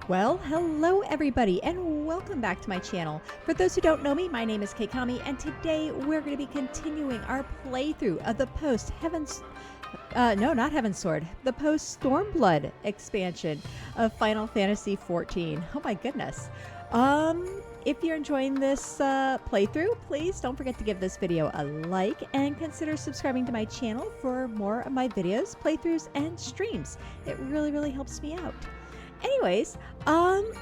Well, hello everybody and welcome back to my channel. For those who don't know me, my name is Keikami and today we're going to be continuing our playthrough of the the post-StormBlood expansion of Final Fantasy XIV. Oh my goodness. If you're enjoying this playthrough, please don't forget to give this video a like and consider subscribing to my channel for more of my videos, playthroughs, and streams. It really helps me out. Anyways,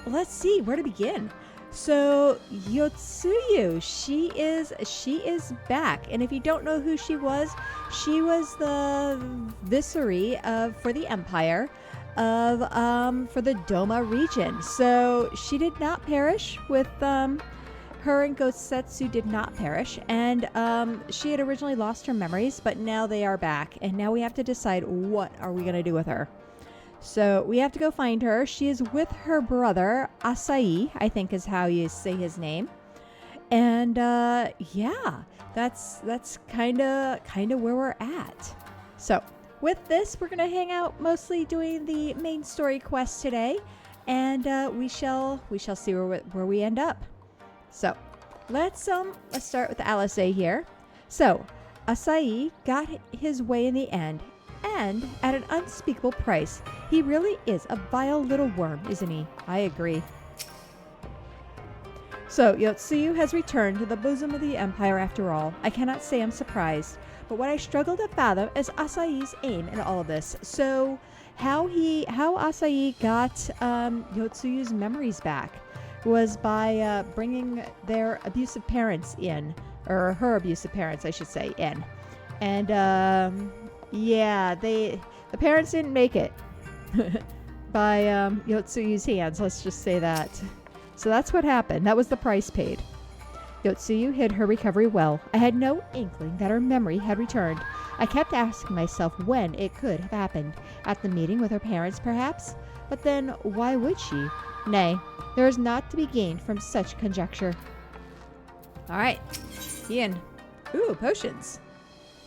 let's see where to begin. So Yotsuyu, she is back, and if you don't know who she was the viceroy for the Empire of for the Doma region. So she did not perish with her and Gosetsu did not perish, and she had originally lost her memories, but now they are back, and now we have to decide what are we gonna do with her. So we have to go find her. She is with her brother, Asai, I think is how you say his name. And yeah, that's kind of where we're at. So with this, we're gonna hang out mostly doing the main story quest today, and we shall see where we end up. So let's start with Alizé here. So Asai got his way in the end, and at an unspeakable price. He really is a vile little worm, isn't he? I agree. So, Yotsuyu has returned to the bosom of the Empire after all. I cannot say I'm surprised, but what I struggle to fathom is Asai's aim in all of this. So, how Asai got Yotsuyu's memories back was by bringing their abusive parents in, or her abusive parents, I should say, in. And, yeah, the parents didn't make it by Yotsuyu's hands, let's just say that. So that's what happened. That was the price paid. Yotsuyu hid her recovery well. I had no inkling that her memory had returned. I kept asking myself when it could have happened. At the meeting with her parents, perhaps? But then, why would she? Nay, there is naught to be gained from such conjecture. Alright, Ian. Ooh, potions.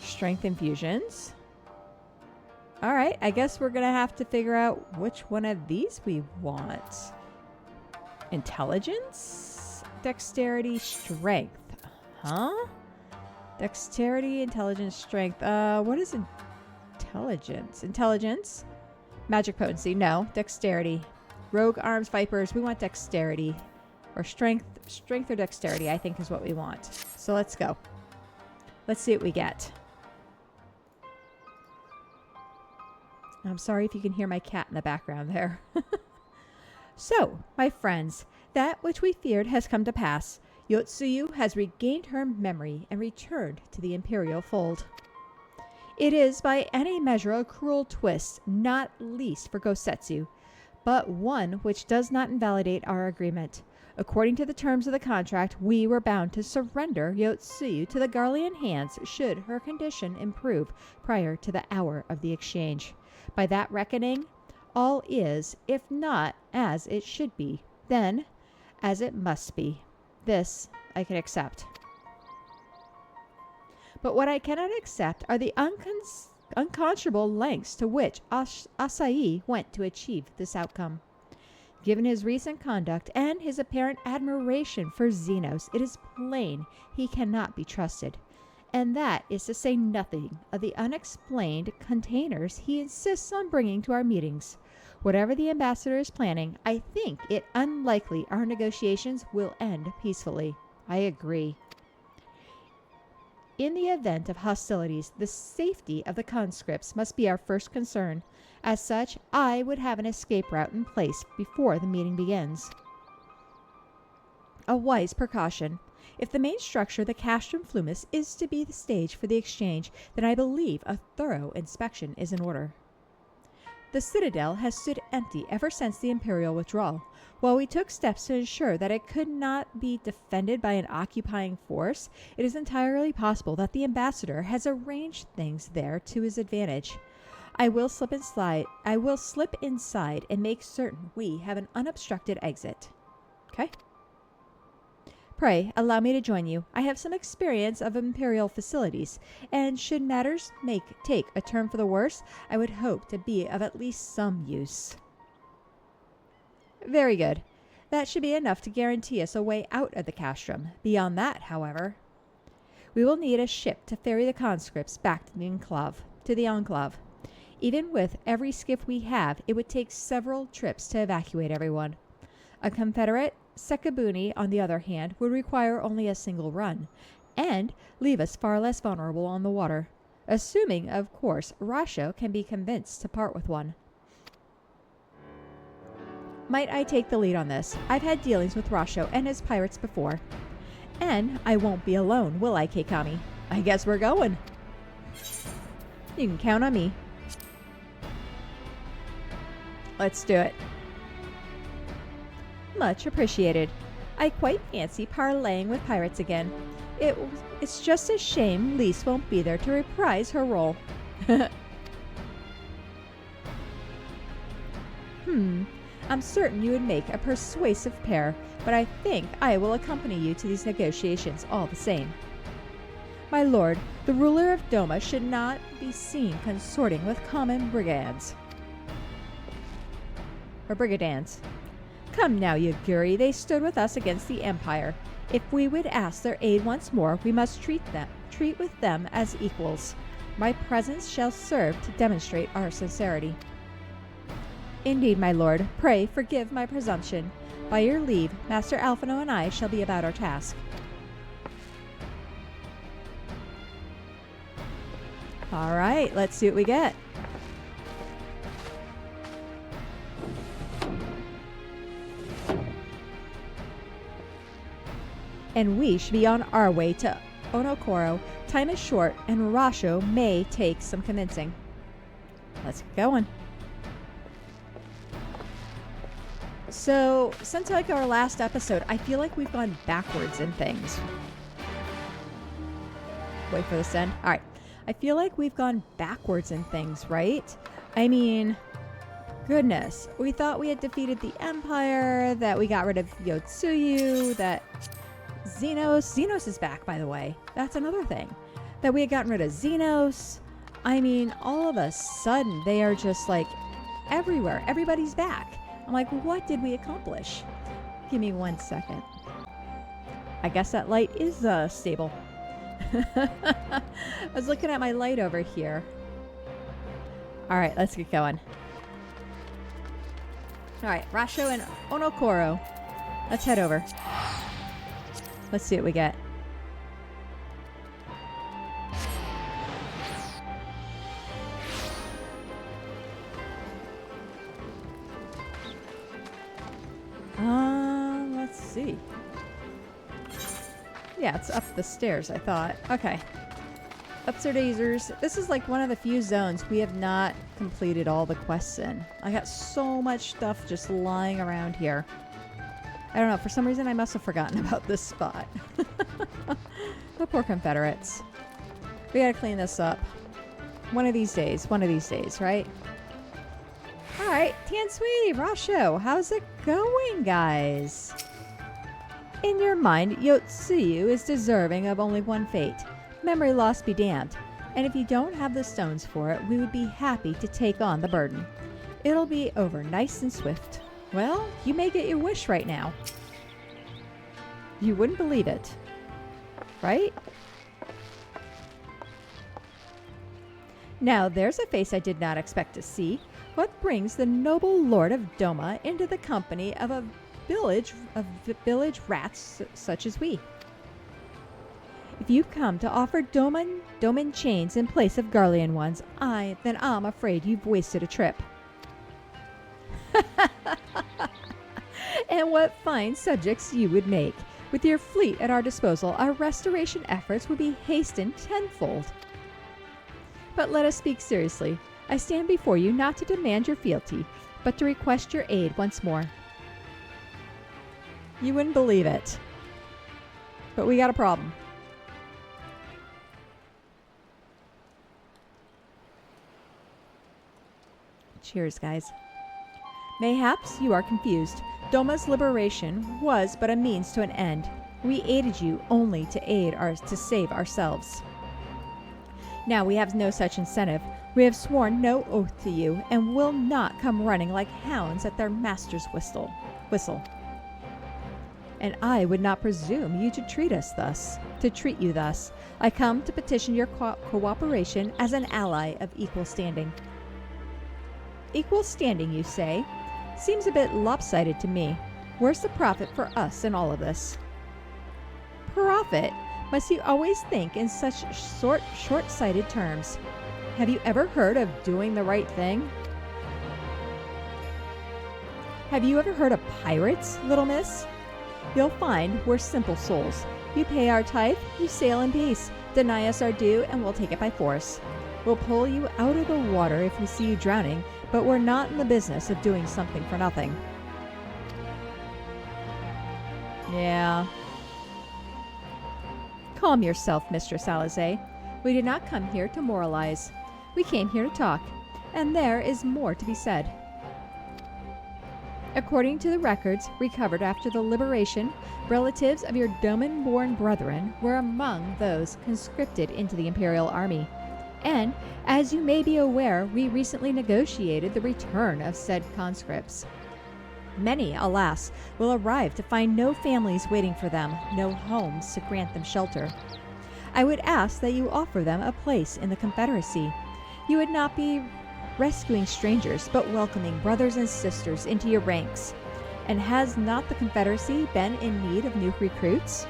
Strength infusions. Alright, I guess we're gonna have to figure out which one of these we want. Intelligence? Dexterity, strength. Huh? Dexterity, intelligence, strength. What is intelligence? Intelligence? Magic potency. No. Dexterity. Rogue arms, vipers. We want dexterity. Or strength. Strength or dexterity, I think is what we want. So let's go. Let's see what we get. I'm sorry if you can hear my cat in the background there. So, my friends, that which we feared has come to pass. Yotsuyu has regained her memory and returned to the Imperial fold. It is by any measure a cruel twist, not least for Gosetsu, but one which does not invalidate our agreement. According to the terms of the contract, we were bound to surrender Yotsuyu to the Garlean hands should her condition improve prior to the hour of the exchange. By that reckoning, all is, if not as it should be, then as it must be. This I can accept. But what I cannot accept are the unconscionable lengths to which Asai went to achieve this outcome. Given his recent conduct and his apparent admiration for Xenos, it is plain he cannot be trusted. And that is to say nothing of the unexplained containers he insists on bringing to our meetings. Whatever the ambassador is planning, I think it unlikely our negotiations will end peacefully. I agree. In the event of hostilities, the safety of the conscripts must be our first concern. As such, I would have an escape route in place before the meeting begins. A wise precaution. If the main structure, the Castrum Flumis, is to be the stage for the exchange, then I believe a thorough inspection is in order. The citadel has stood empty ever since the Imperial withdrawal. While we took steps to ensure that it could not be defended by an occupying force, it is entirely possible that the ambassador has arranged things there to his advantage. I will slip inside and make certain we have an unobstructed exit. Okay? Pray, allow me to join you. I have some experience of Imperial facilities, and should matters take a turn for the worse, I would hope to be of at least some use. Very good. That should be enough to guarantee us a way out of the castrum. Beyond that, however, we will need a ship to ferry the conscripts back to the Enclave. Even with every skiff we have, it would take several trips to evacuate everyone. A Confederate Sekabuni, on the other hand, would require only a single run, and leave us far less vulnerable on the water, assuming, of course, Rasho can be convinced to part with one. Might I take the lead on this? I've had dealings with Rasho and his pirates before. And I won't be alone, will I, Keikami? I guess we're going. You can count on me. Let's do it. Much appreciated. I quite fancy parlaying with pirates again. It's just a shame Lise won't be there to reprise her role. I'm certain you would make a persuasive pair, but I think I will accompany you to these negotiations all the same. My lord, the ruler of Doma should not be seen consorting with common brigands. Or brigadans. Come now, Yaguri, they stood with us against the Empire. If we would ask their aid once more, we must treat with them as equals. My presence shall serve to demonstrate our sincerity. Indeed, my lord, pray forgive my presumption. By your leave, Master Alphinaud and I shall be about our task. All right, let's see what we get. And we should be on our way to Onokoro. Time is short, and Rasho may take some convincing. Let's get going. So, since like our last episode, I feel like we've gone backwards in things. Wait for this end. All right. I feel like we've gone backwards in things, right? I mean, goodness. We thought we had defeated the Empire, that we got rid of Yotsuyu, that Xenos is back, by the way. That's another thing. That we had gotten rid of Xenos. I mean, all of a sudden, they are just like everywhere. Everybody's back. I'm like, what did we accomplish? Give me 1 second. I guess that light is stable. I was looking at my light over here. All right, let's get going. All right, Rasho and Onokoro. Let's head over. Let's see what we get. Let's see. Yeah, it's up the stairs, I thought. Okay. Upstairs. This is like one of the few zones we have not completed all the quests in. I got so much stuff just lying around here. I don't know, for some reason I must have forgotten about this spot. The poor Confederates. We gotta clean this up. One of these days, right? Alright, Tansui, Rasho, how's it going, guys? In your mind, Yotsuyu is deserving of only one fate. Memory loss be damned. And if you don't have the stones for it, we would be happy to take on the burden. It'll be over nice and swift. Well, you may get your wish right now. You wouldn't believe it. Right? Now, there's a face I did not expect to see. What brings the noble lord of Doma into the company of a village rats such as we? If you come to offer Doman chains in place of Garlean ones, then I'm afraid you've wasted a trip. And what fine subjects you would make. With your fleet at our disposal, our restoration efforts would be hastened tenfold. But let us speak seriously. I stand before you not to demand your fealty, but to request your aid once more. You wouldn't believe it. But we got a problem. Cheers, guys. Mayhaps you are confused. Doma's liberation was but a means to an end. We aided you only to save ourselves. Now we have no such incentive. We have sworn no oath to you, and will not come running like hounds at their master's whistle. And I would not presume you to treat you thus. I come to petition your cooperation as an ally of equal standing. Equal standing, you say? Seems a bit lopsided to me. Where's the profit for us in all of this? Profit? Must you always think in such short-sighted terms? Have you ever heard of doing the right thing? Have you ever heard of pirates, little miss? You'll find we're simple souls. You pay our tithe, you sail in peace. Deny us our due, and we'll take it by force. We'll pull you out of the water if we see you drowning, but we're not in the business of doing something for nothing. Yeah. Calm yourself, Mistress Alizé. We did not come here to moralize. We came here to talk, and there is more to be said. According to the records recovered after the liberation, relatives of your Doman-born brethren were among those conscripted into the Imperial Army. And, as you may be aware, we recently negotiated the return of said conscripts. Many, alas, will arrive to find no families waiting for them, no homes to grant them shelter. I would ask that you offer them a place in the Confederacy. You would not be rescuing strangers, but welcoming brothers and sisters into your ranks. And has not the Confederacy been in need of new recruits?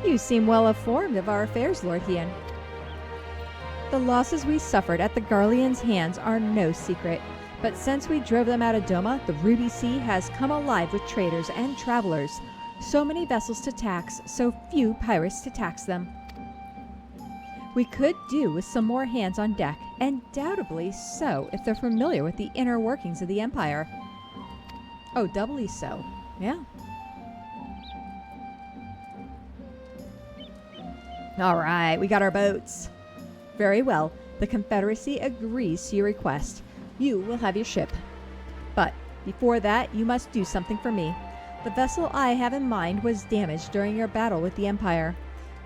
You seem well informed of our affairs, Lord Hien. The losses we suffered at the Garleans' hands are no secret, but since we drove them out of Doma, the Ruby Sea has come alive with traders and travelers. So many vessels to tax, so few pirates to tax them. We could do with some more hands on deck, and doubtably so if they're familiar with the inner workings of the Empire. Oh, doubly so. Yeah. All right, we got our boats. Very well. The Confederacy agrees to your request. You will have your ship. But before that, you must do something for me. The vessel I have in mind was damaged during your battle with the Empire.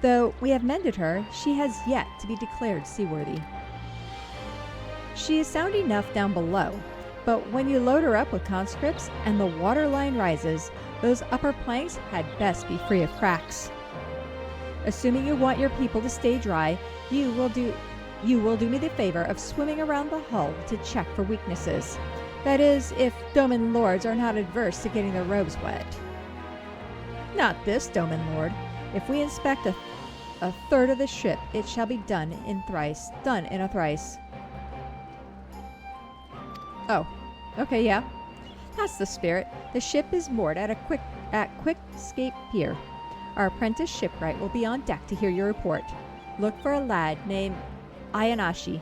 Though we have mended her, she has yet to be declared seaworthy. She is sound enough down below, but when you load her up with conscripts and the water line rises, those upper planks had best be free of cracks. Assuming you want your people to stay dry, you will do me the favor of swimming around the hull to check for weaknesses. That is, if Doman lords are not adverse to getting their robes wet. Not this Doman lord. If we inspect a third of the ship, it shall be done in a thrice. Oh, okay, yeah. That's the spirit. The ship is moored at Quickscape Pier. Our apprentice shipwright will be on deck to hear your report. Look for a lad named Ayanashi.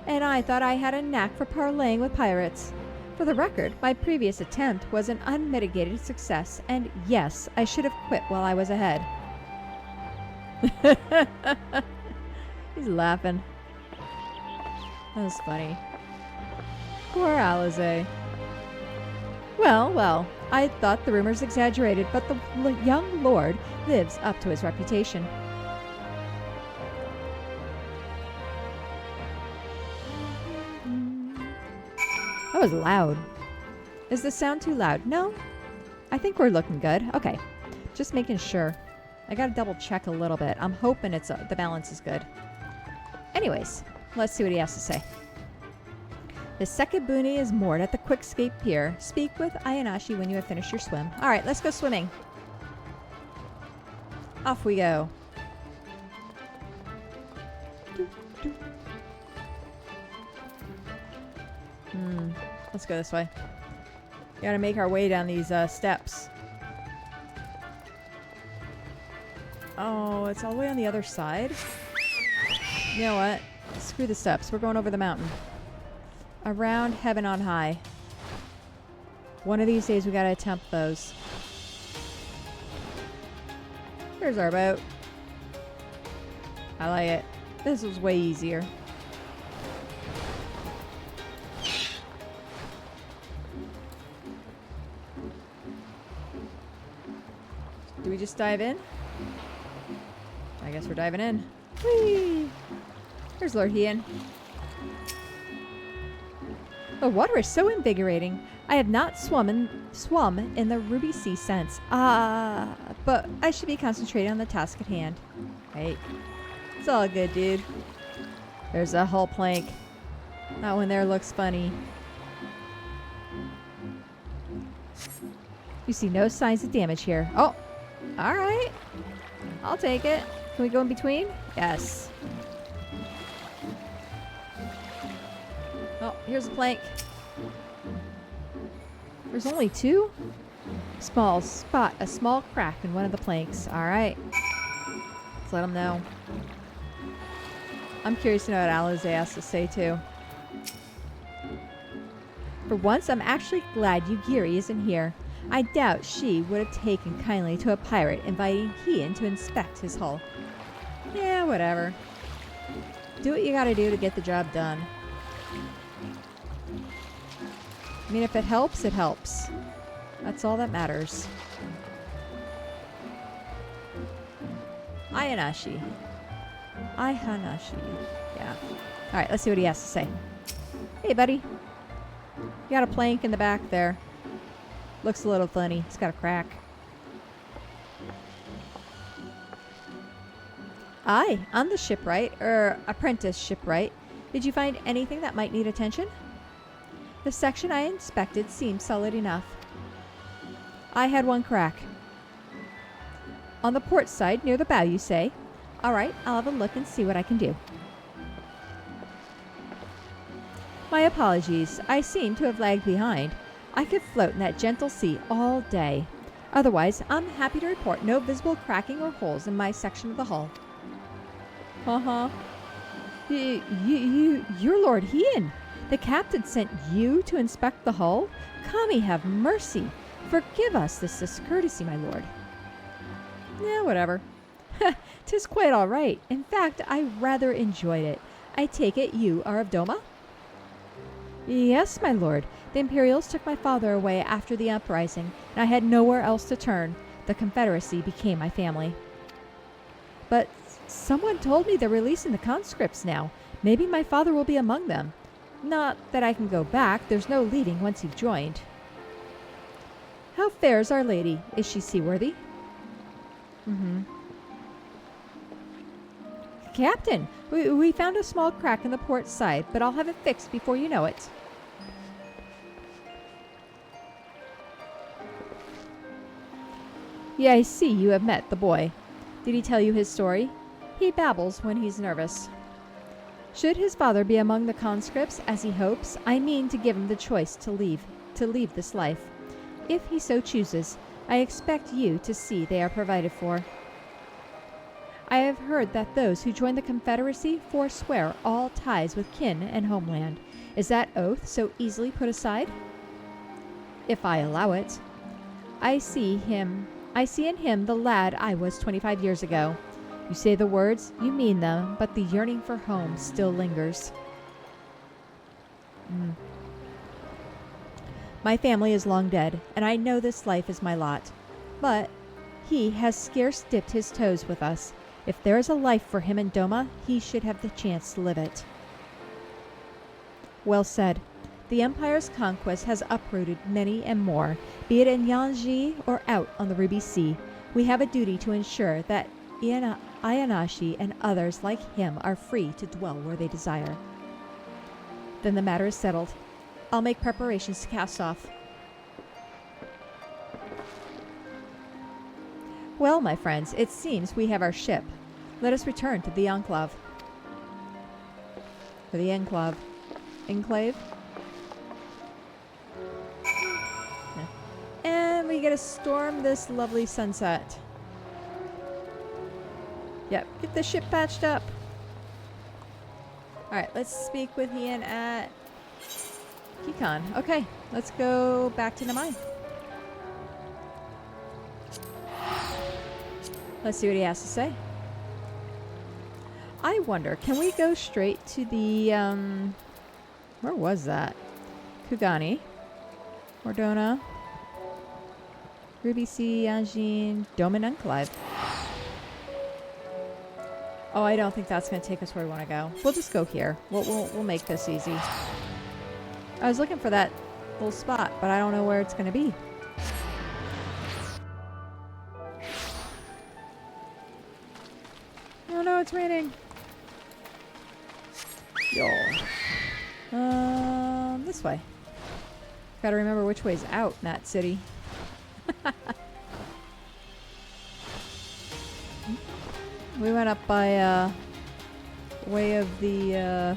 And I thought I had a knack for parleying with pirates. For the record, my previous attempt was an unmitigated success, and yes, I should have quit while I was ahead. He's laughing. That was funny. Poor Alizé. Well, I thought the rumors exaggerated, but the young lord lives up to his reputation. That was loud. Is the sound too loud? No? I think we're looking good. Okay. Just making sure. I gotta double check a little bit. I'm hoping the balance is good. Anyways, let's see what he has to say. The Sekibuni is moored at the Quickscape Pier. Speak with Ayanashi when you have finished your swim. Alright, let's go swimming. Off we go. Let's go this way. Gotta make our way down these steps. Oh, it's all the way on the other side? You know what? Screw the steps. We're going over the mountain. Around heaven on high. One of these days we gotta attempt those. Here's our boat. I like it. This was way easier. we just dive in? I guess we're diving in. Whee! Here's Lord Hien. The water is so invigorating. I have not swum in the Ruby Sea since. But I should be concentrating on the task at hand. Right. It's all good, dude. There's a hull plank. That one there looks funny. You see no signs of damage here. Oh, alright. I'll take it. Can we go in between? Yes. Oh, here's a plank. There's only two? A small crack in one of the planks. Alright. Let's let them know. I'm curious to know what Alize has to say too. For once, I'm actually glad Yugiri isn't here. I doubt she would have taken kindly to a pirate inviting Hien to inspect his hull. Yeah, whatever. Do what you gotta do to get the job done. I mean, if it helps, it helps. That's all that matters. Ayanashi. Yeah. Alright, let's see what he has to say. Hey, buddy. You got a plank in the back there. Looks a little funny. It's got a crack. Aye, on the shipwright, apprentice shipwright. Did you find anything that might need attention? The section I inspected seemed solid enough. I had one crack. On the port side, near the bow, you say? Alright, I'll have a look and see what I can do. My apologies. I seem to have lagged behind. I could float in that gentle sea all day. Otherwise, I'm happy to report no visible cracking or holes in my section of the hull. You're Lord Hien. The captain sent you to inspect the hull? Kami, have mercy. Forgive us this discourtesy, my lord. Yeah, whatever. 'Tis quite all right. In fact, I rather enjoyed it. I take it you are of Doma? Yes, my lord. The Imperials took my father away after the uprising, and I had nowhere else to turn. The Confederacy became my family. But someone told me they're releasing the conscripts now. Maybe my father will be among them. Not that I can go back. There's no leaving once you've joined. How fares Our Lady? Is she seaworthy? Captain, we found a small crack in the port side, but I'll have it fixed before you know it. Yeah, I see you have met the boy. Did he tell you his story? He babbles when he's nervous. Should his father be among the conscripts, as he hopes, I mean to give him the choice to leave this life. If he so chooses, I expect you to see they are provided for. I have heard that those who join the Confederacy forswear all ties with kin and homeland. Is that oath so easily put aside? If I allow it. I see in him the lad I was 25 years ago. You say the words, you mean them, but the yearning for home still lingers. My family is long dead, and I know this life is my lot. But he has scarce dipped his toes with us. If there is a life for him in Doma, he should have the chance to live it. Well said. The Empire's conquest has uprooted many and more, be it in Yanji or out on the Ruby Sea. We have a duty to ensure that Ayanashi and others like him are free to dwell where they desire. Then the matter is settled. I'll make preparations to cast off. Well, my friends, it seems we have our ship. Let us return to the Enclave. Or the Enclave. Enclave? Yeah. And we get to storm this lovely sunset. Yep, get the ship patched up. Alright, let's speak with Hien at Keikami. Okay, let's go back to Namai. Let's see what he has to say. I wonder, can we go straight to the, where was that? Kugani. Ordona. Ruby Sea, Angine, Domain Enclave. Oh, I don't think that's going to take us where we want to go. We'll just go here. We'll make this easy. I was looking for that little spot, but I don't know where it's going to be. Oh no, it's raining. Yo. This way. Gotta remember which way's out in that city. We went up by way of the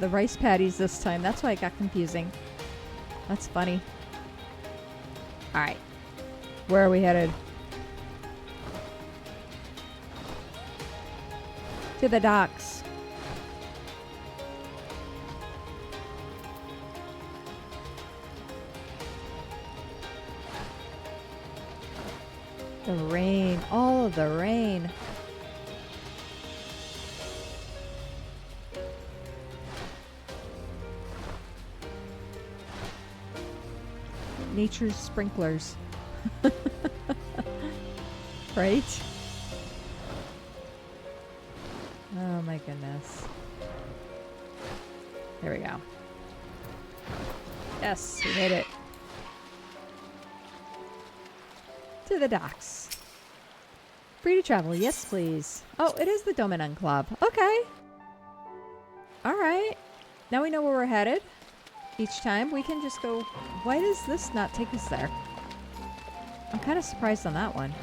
rice paddies this time. That's why it got confusing. That's funny. Alright. Where are we headed? To the docks. The rain. All of the rain. Nature's sprinklers. Right? Oh my goodness. There we go. Yes, we made it. To the docks. Free to travel, yes please. Oh, it is the Domain Enclave. Okay. Alright. Now we know where we're headed. Each time we can just go. Why does this not take us there? I'm kind of surprised on that one.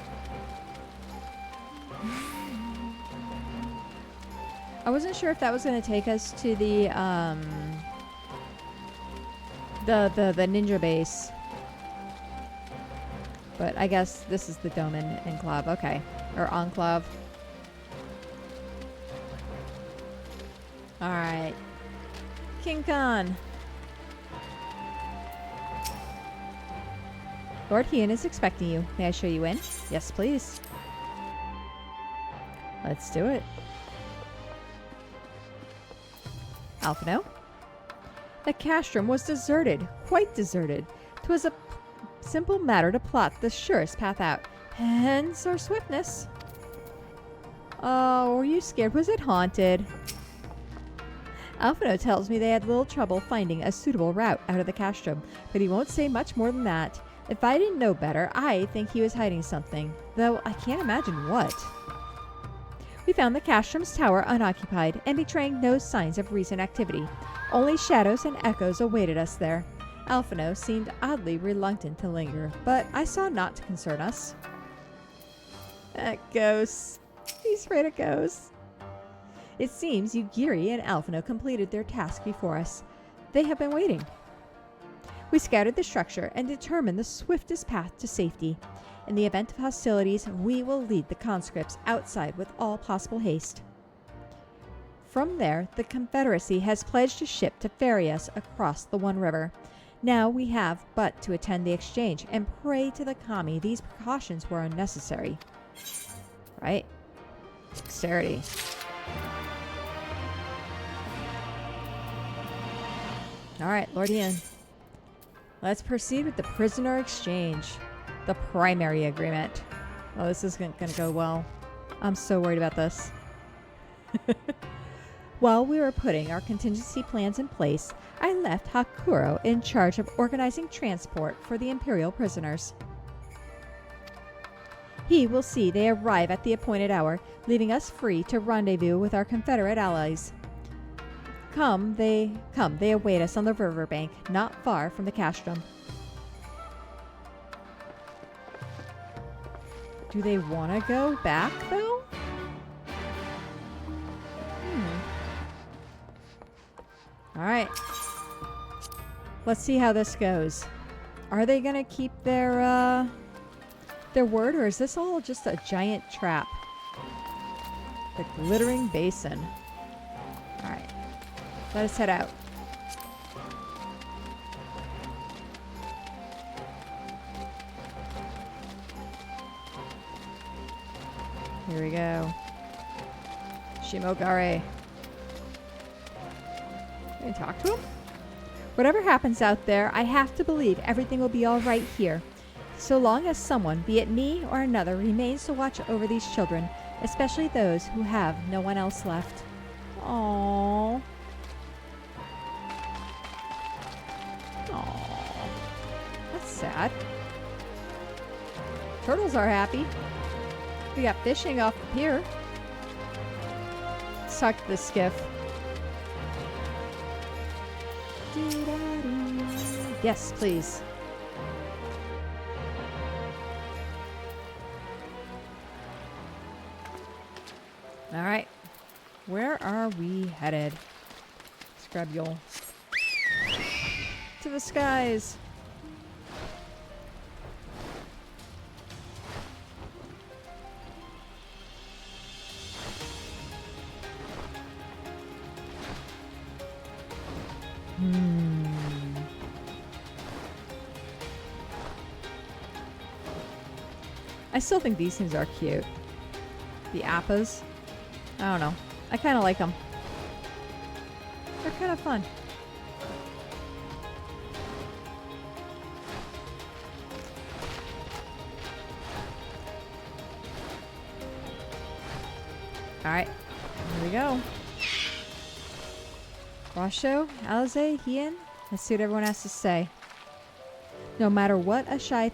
I wasn't sure if that was going to take us to the ninja base, but I guess this is the Domain Enclave. Okay, or Enclave. All right, King Khan. Lord Hien is expecting you. May I show you in? Yes, please. Let's do it. Alphinaud? The castrum was deserted. Quite deserted. 'Twas a simple matter to plot the surest path out. Hence our swiftness. Oh, were you scared? Was it haunted? Alphinaud tells me they had little trouble finding a suitable route out of the castrum, but he won't say much more than that. If I didn't know better, I think he was hiding something, though I can't imagine what. We found the castrum's tower unoccupied and betraying no signs of recent activity. Only shadows and echoes awaited us there. Alphinaud seemed oddly reluctant to linger, but I saw naught to concern us. Ghosts. He's afraid of ghosts. It seems Ugiri and Alphinaud completed their task before us. They have been waiting. We scouted the structure and determined the swiftest path to safety. In the event of hostilities, we will lead the conscripts outside with all possible haste. From there, the Confederacy has pledged a ship to ferry us across the One River. Now we have but to attend the exchange and pray to the kami these precautions were unnecessary. Right? Dexterity. Alright, Lord Hien. Let's proceed with the prisoner exchange. The primary agreement. Oh, this isn't going to go well. I'm so worried about this. While we were putting our contingency plans in place, I left Hakuro in charge of organizing transport for the Imperial prisoners. He will see they arrive at the appointed hour, leaving us free to rendezvous with our Confederate allies. They await us on the riverbank, not far from the castrum. Do they want to go back, though? Alright. Let's see how this goes. Are they going to keep their word, or is this all just a giant trap? The glittering basin. Alright. Let us head out. Here we go. Shimogare. Can I talk to him? Whatever happens out there, I have to believe everything will be all right here. So long as someone, be it me or another, remains to watch over these children, especially those who have no one else left. Aww. Aww. That's sad. Turtles are happy. We got fishing off the pier. Let's talk to the skiff. Yes, please. All right. Where are we headed? Let's grab Yol. To the skies. I still think these things are cute. The appas. I don't know. I kind of like them. They're kind of fun. Alright. Here we go. Washo, Alize, Hien. Let's see what everyone has to say. No matter what Asai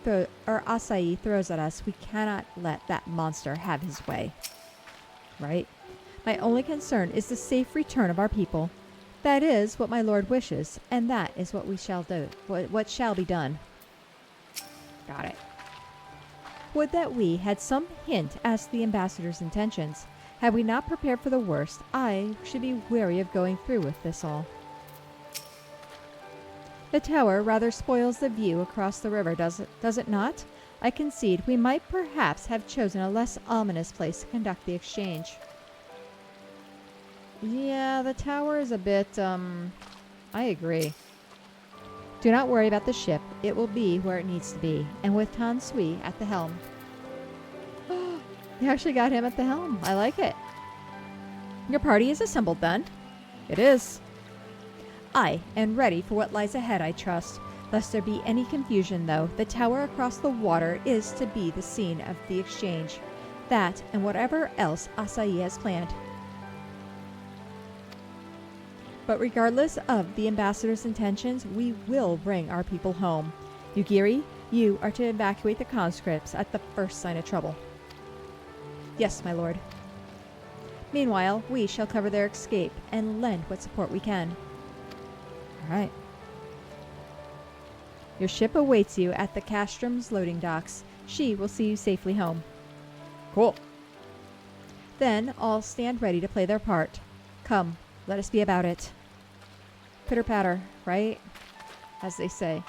throws at us, we cannot let that monster have his way. Right? My only concern is the safe return of our people. That is what my lord wishes, and that is what we shall do. What shall be done. Got it. Would that we had some hint as to the ambassador's intentions. Had we not prepared for the worst, I should be wary of going through with this all. The tower rather spoils the view across the river, does it not? I concede we might perhaps have chosen a less ominous place to conduct the exchange. Yeah, the tower is a bit, I agree. Do not worry about the ship. It will be where it needs to be, and with Tan Sui at the helm. You actually got him at the helm. I like it. Your party is assembled then? It is. Aye, and ready for what lies ahead, I trust. Lest there be any confusion, though, the tower across the water is to be the scene of the exchange. That, and whatever else Asai has planned. But regardless of the ambassador's intentions, we will bring our people home. Yugiri, you are to evacuate the conscripts at the first sign of trouble. Yes, my lord. Meanwhile, we shall cover their escape and lend what support we can. All right. Your ship awaits you at the Castrom's loading docks. She will see you safely home. Cool. Then all stand ready to play their part. Come, let us be about it. Pitter-patter, right? As they say.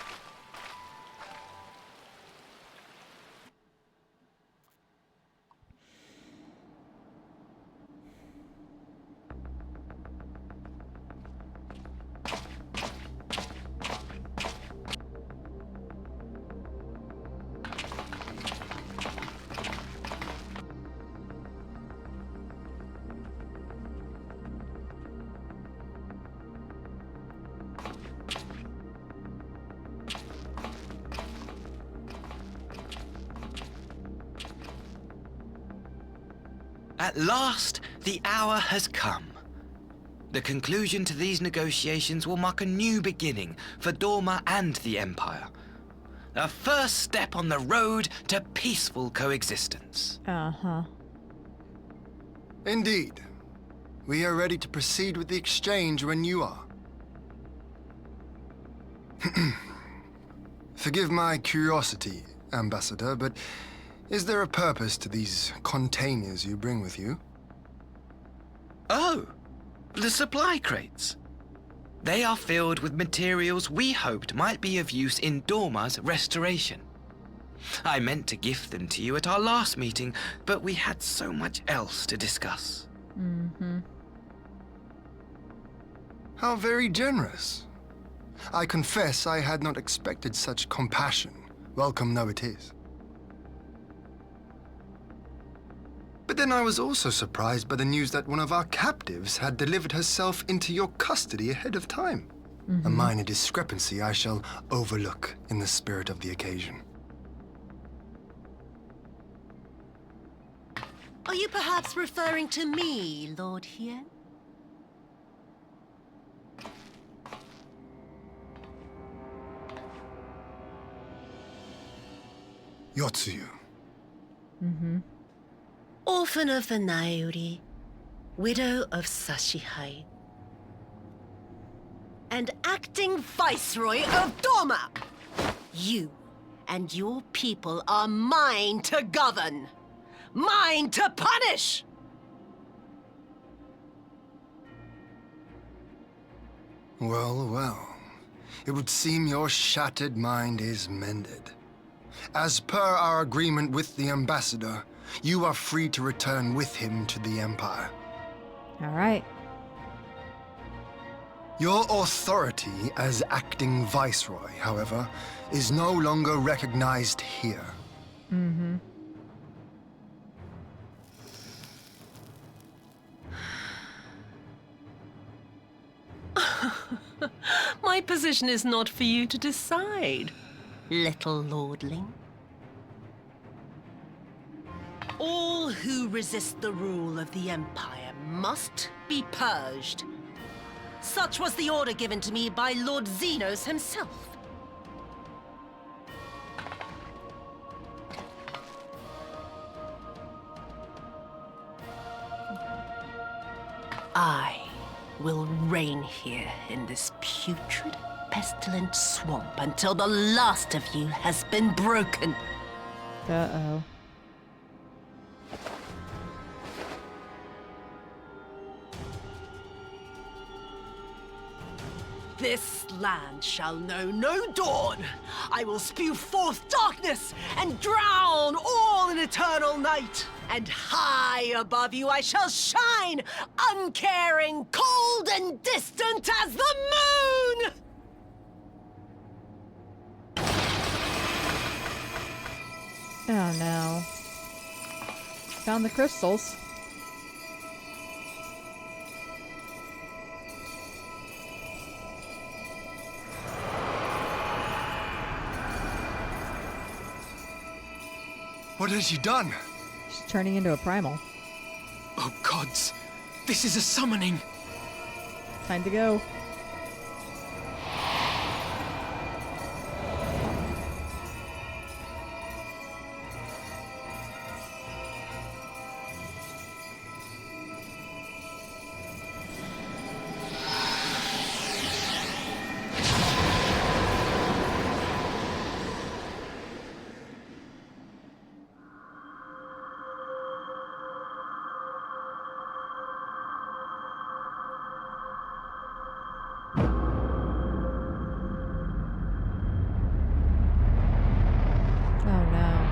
At last, the hour has come. The conclusion to these negotiations will mark a new beginning for Dorma and the Empire. A first step on the road to peaceful coexistence. Uh-huh. Indeed. We are ready to proceed with the exchange when you are. Forgive my curiosity, Ambassador, but is there a purpose to these containers you bring with you? Oh, the supply crates. They are filled with materials we hoped might be of use in Dorma's restoration. I meant to gift them to you at our last meeting, but we had so much else to discuss. Mm-hmm. How very generous. I confess I had not expected such compassion. Welcome though it is. But then I was also surprised by the news that one of our captives had delivered herself into your custody ahead of time. A minor discrepancy I shall overlook in the spirit of the occasion. Are you perhaps referring to me, Lord Hien? Yotsuyu. Orphan of the Nairi, widow of Sashihai, and acting Viceroy of Dorma! You and your people are mine to govern! Mine to punish! Well, well. It would seem your shattered mind is mended. As per our agreement with the ambassador, you are free to return with him to the Empire. All right. Your authority as acting viceroy, however, is no longer recognized here. My position is not for you to decide, little lordling. All who resist the rule of the Empire must be purged. Such was the order given to me by Lord Xenos himself. I will reign here in this putrid, pestilent swamp until the last of you has been broken. Uh-oh. This land shall know no dawn. I will spew forth darkness and drown all in eternal night. And high above you I shall shine, uncaring, cold and distant as the moon! Oh no. Found the crystals. What has she done? She's turning into a primal. Oh gods, this is a summoning. Time to go. Oh no.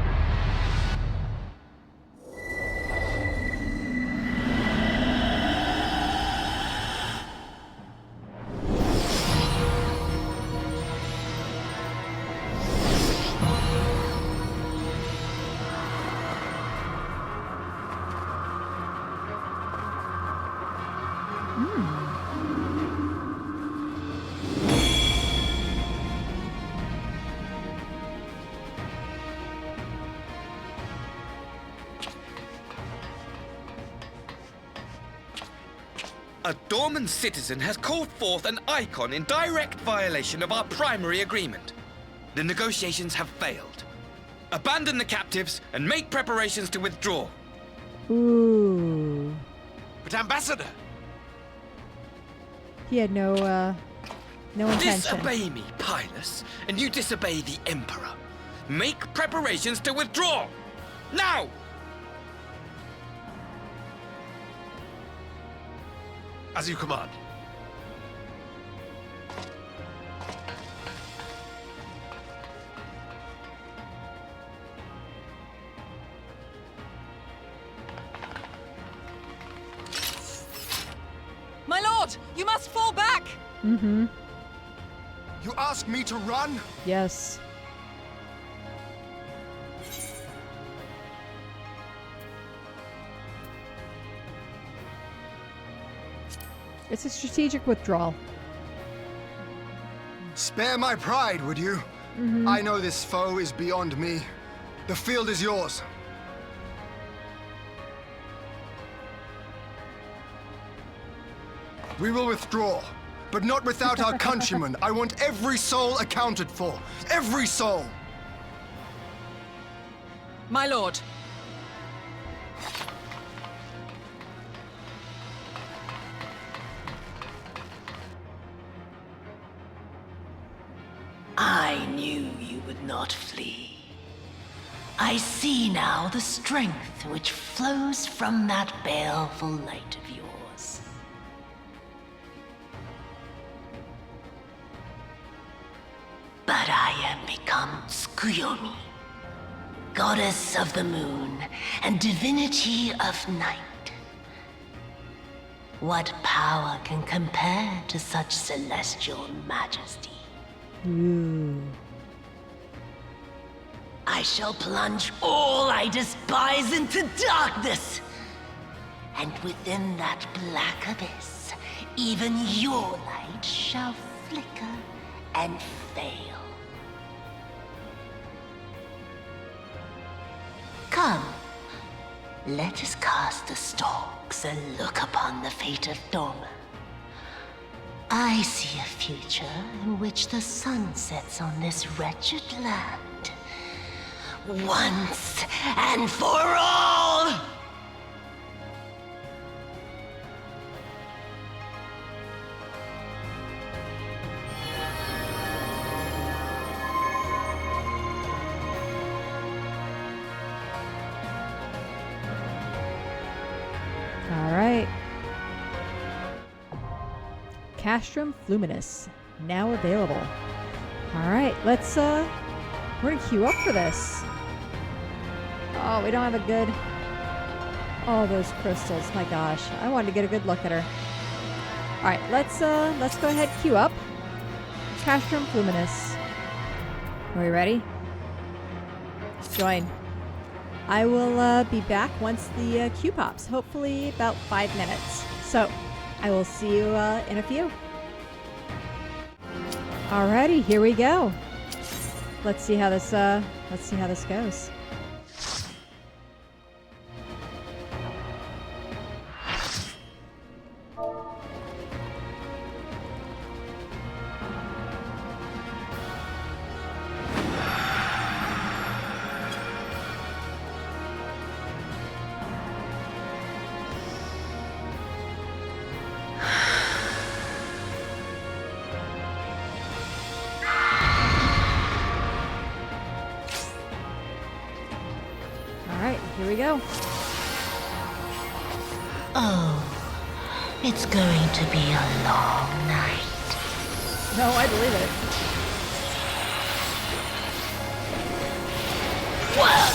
A Dorman citizen has called forth an icon in direct violation of our primary agreement. The negotiations have failed. Abandon the captives and make preparations to withdraw. Ooh. But Ambassador! He had no intention. Disobey me, Pilus, and you disobey the Emperor. Make preparations to withdraw! Now! As you command. My lord, you must fall back! Mm-hmm. You ask me to run? Yes. It's a strategic withdrawal. Spare my pride, would you? I know this foe is beyond me. The field is yours. We will withdraw, but not without our countrymen. I want every soul accounted for. Every soul! My lord. I knew you would not flee. I see now the strength which flows from that baleful light of yours. But I am become Tsukuyomi, goddess of the moon and divinity of night. What power can compare to such celestial majesty? I shall plunge all I despise into darkness. And within that black abyss, even your light shall flicker and fail. Come, let us cast the stalks and look upon the fate of Dorma. I see a future in which the sun sets on this wretched land. Once and for all! All right. Castrum Fluminous, now available. All right, let's, we're gonna queue up for this. Oh, we don't have a good, oh, those crystals, my gosh. I wanted to get a good look at her. All right, let's go ahead, queue up. Castrum Fluminous. Are we ready? Join. I will be back once the queue pops, hopefully about 5 minutes. So, I will see you in a few. Alrighty, here we go. Let's see how this goes. Here we go. Oh, it's going to be a long night. No, I believe it. What?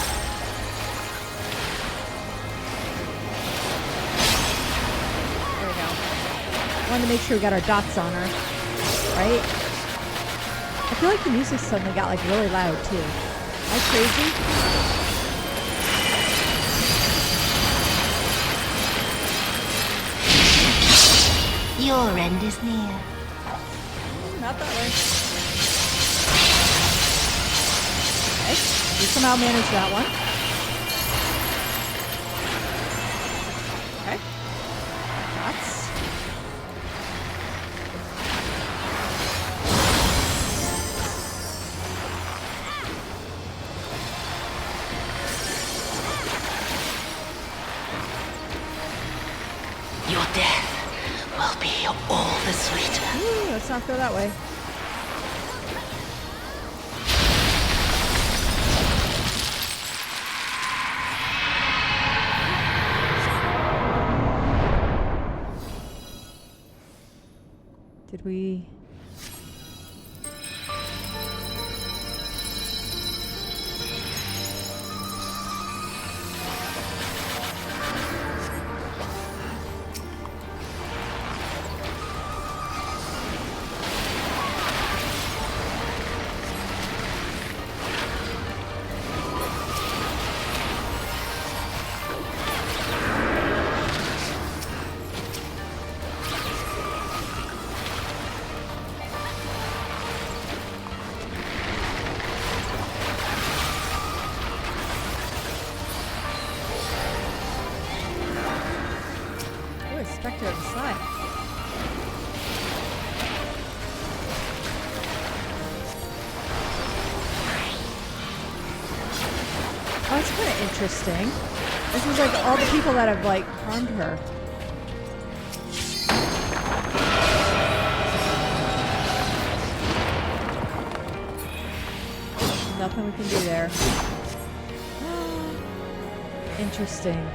There we go. Wanted to make sure we got our dots on her. Right? I feel like the music suddenly got like really loud too. Am I crazy? Your end is near. Not that way. Okay. We somehow managed that one. Okay. Dots. Your death will be all the sweeter. Ooh, let's not go that way. Did we... interesting. This is like all the people that have like harmed her. Nothing we can do there. Interesting.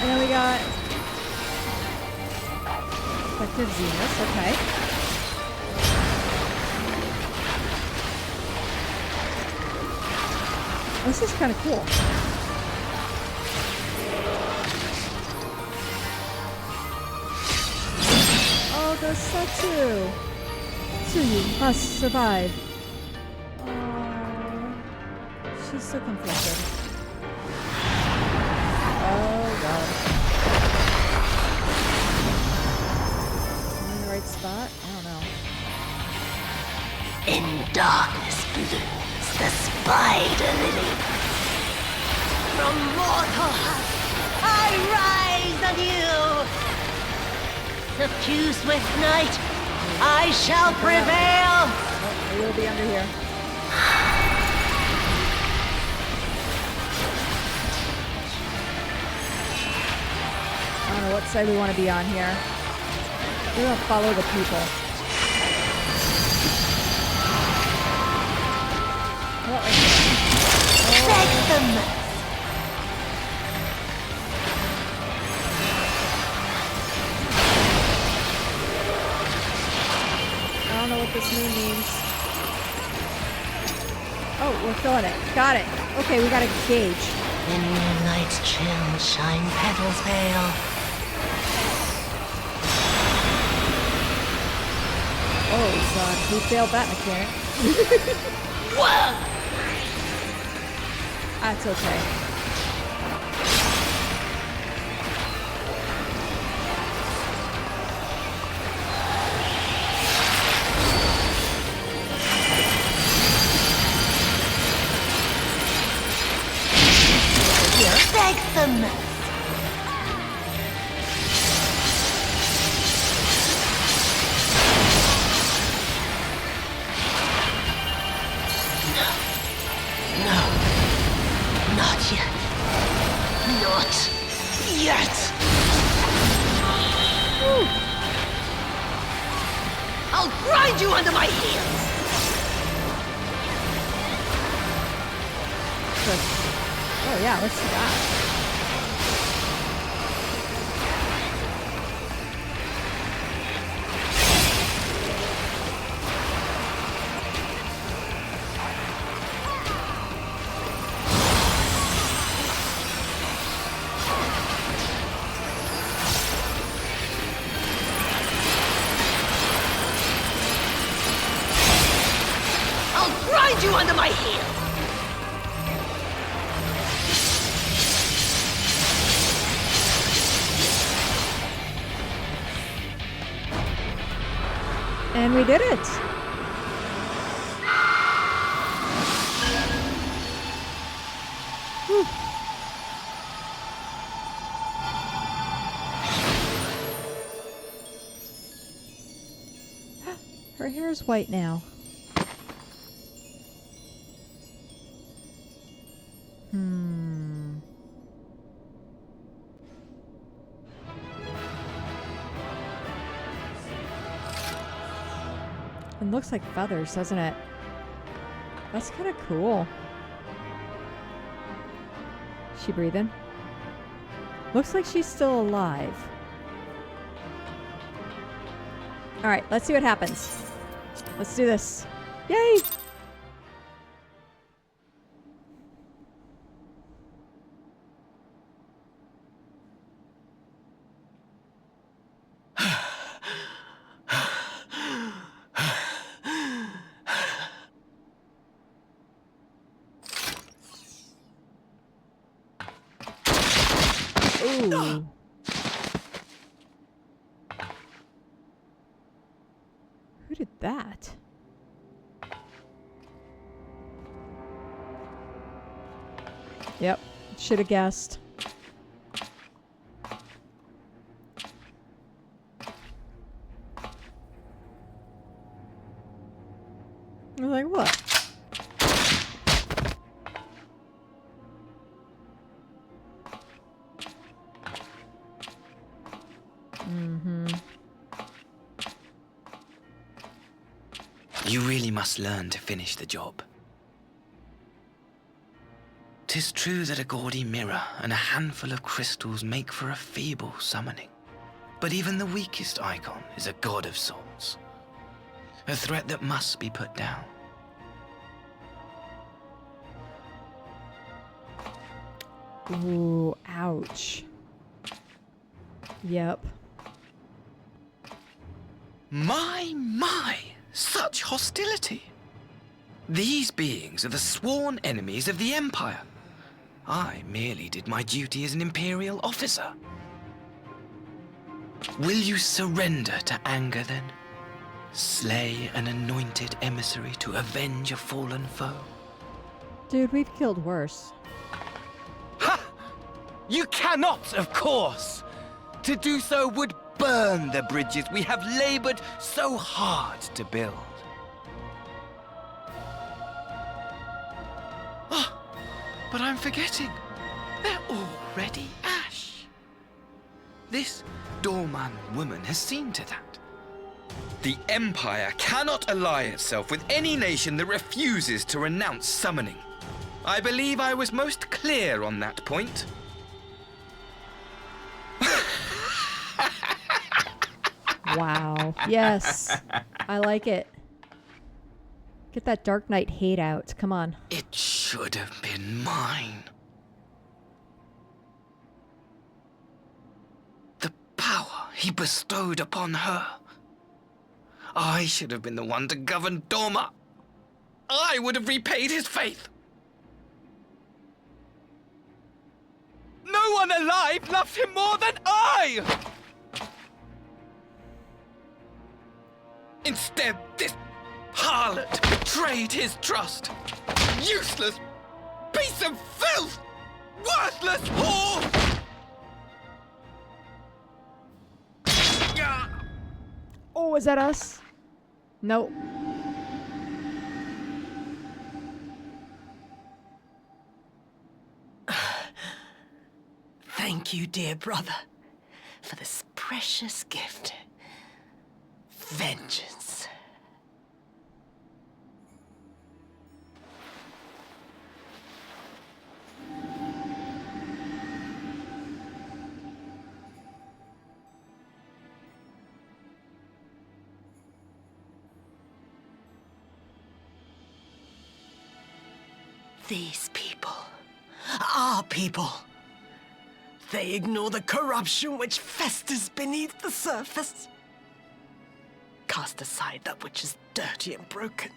And then we got Effective Zenus, okay. This is kind of cool. Oh, the Setsu! Tsuyu must survive. Oh, she's so conflicted. Oh, God. Am I in the right spot? I don't know. In darkness blooms the spider lily. From mortal husk I rise anew. Suffused with night, I shall prevail. Oh, we will be under here. I don't know what side we want to be on here. We're going to follow the people. What right here? Beg them. I don't know what this moon means. Oh, we're filling it. Got it. Okay, we got a gauge. In moonlight's chill shine petals pale. Oh, God. We failed that mechanic. Whoa! That's okay. Beg them. Not yet. Not yet. Woo. I'll grind you under my heels. Oh, yeah, let's see that. I'll grind you under my heels. And we did it. Whew. Her hair is white now. It looks like feathers, doesn't it? That's kind of cool. She breathing? Looks like she's still alive. All right, let's see what happens. Let's do this. Yay! Ooh. Who did that? Yep, should have guessed. I was like, what? You really must learn to finish the job. 'Tis true that a gaudy mirror and a handful of crystals make for a feeble summoning. But even the weakest icon is a god of sorts. A threat that must be put down. Ooh, ouch. Yep. My, such hostility. These beings are the sworn enemies of the Empire. I merely did my duty as an Imperial officer. Will you surrender to anger then? Slay an anointed emissary to avenge a fallen foe? Dude, we've killed worse. Ha! You cannot, of course! To do so would burn the bridges we have labored so hard to build. Oh, but I'm forgetting. They're already ash. This Dorman woman has seen to that. The Empire cannot ally itself with any nation that refuses to renounce summoning. I believe I was most clear on that point. Wow. Yes. I like it. Get that Dark Knight hate out. Come on. It should have been mine. The power he bestowed upon her. I should have been the one to govern Dorma. I would have repaid his faith. No one alive loves him more than I! Instead, this harlot betrayed his trust. Useless piece of filth! Worthless whore! Oh, is that us? Nope. Thank you, dear brother, for this precious gift. Vengeance. These people, our people, they ignore the corruption which festers beneath the surface. Cast aside that which is dirty and broken.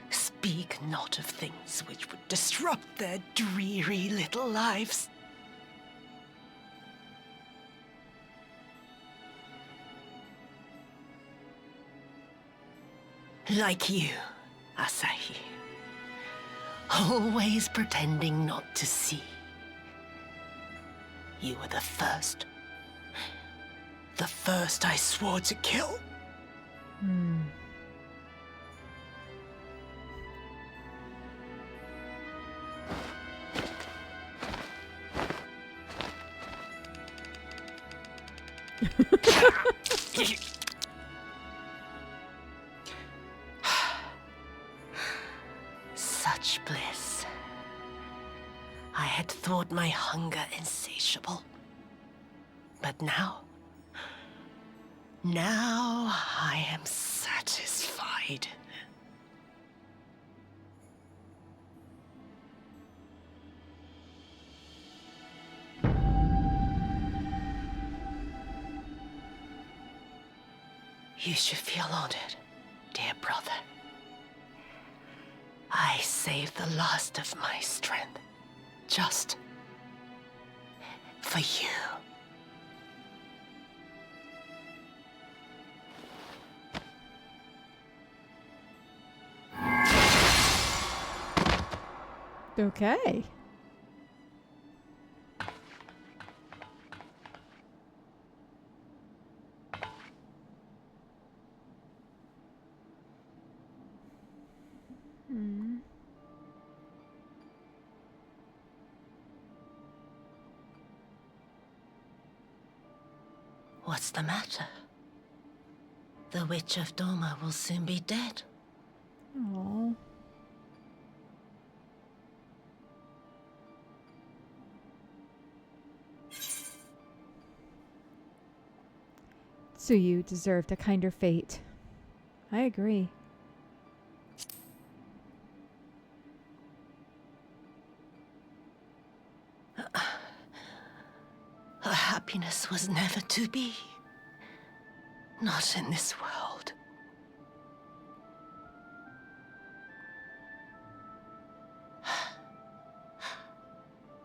Speak not of things which would disrupt their dreary little lives. Like you, Asahi. Always pretending not to see. You were the first. The first I swore to kill. Such bliss. I had thought my hunger insatiable. But now I am satisfied. You should feel honored, dear brother. I saved the last of my strength, just for you. Okay. What's the matter? The Witch of Doma will soon be dead. Aww. So you deserved a kinder fate. I agree. Her happiness was never to be. Not in this world.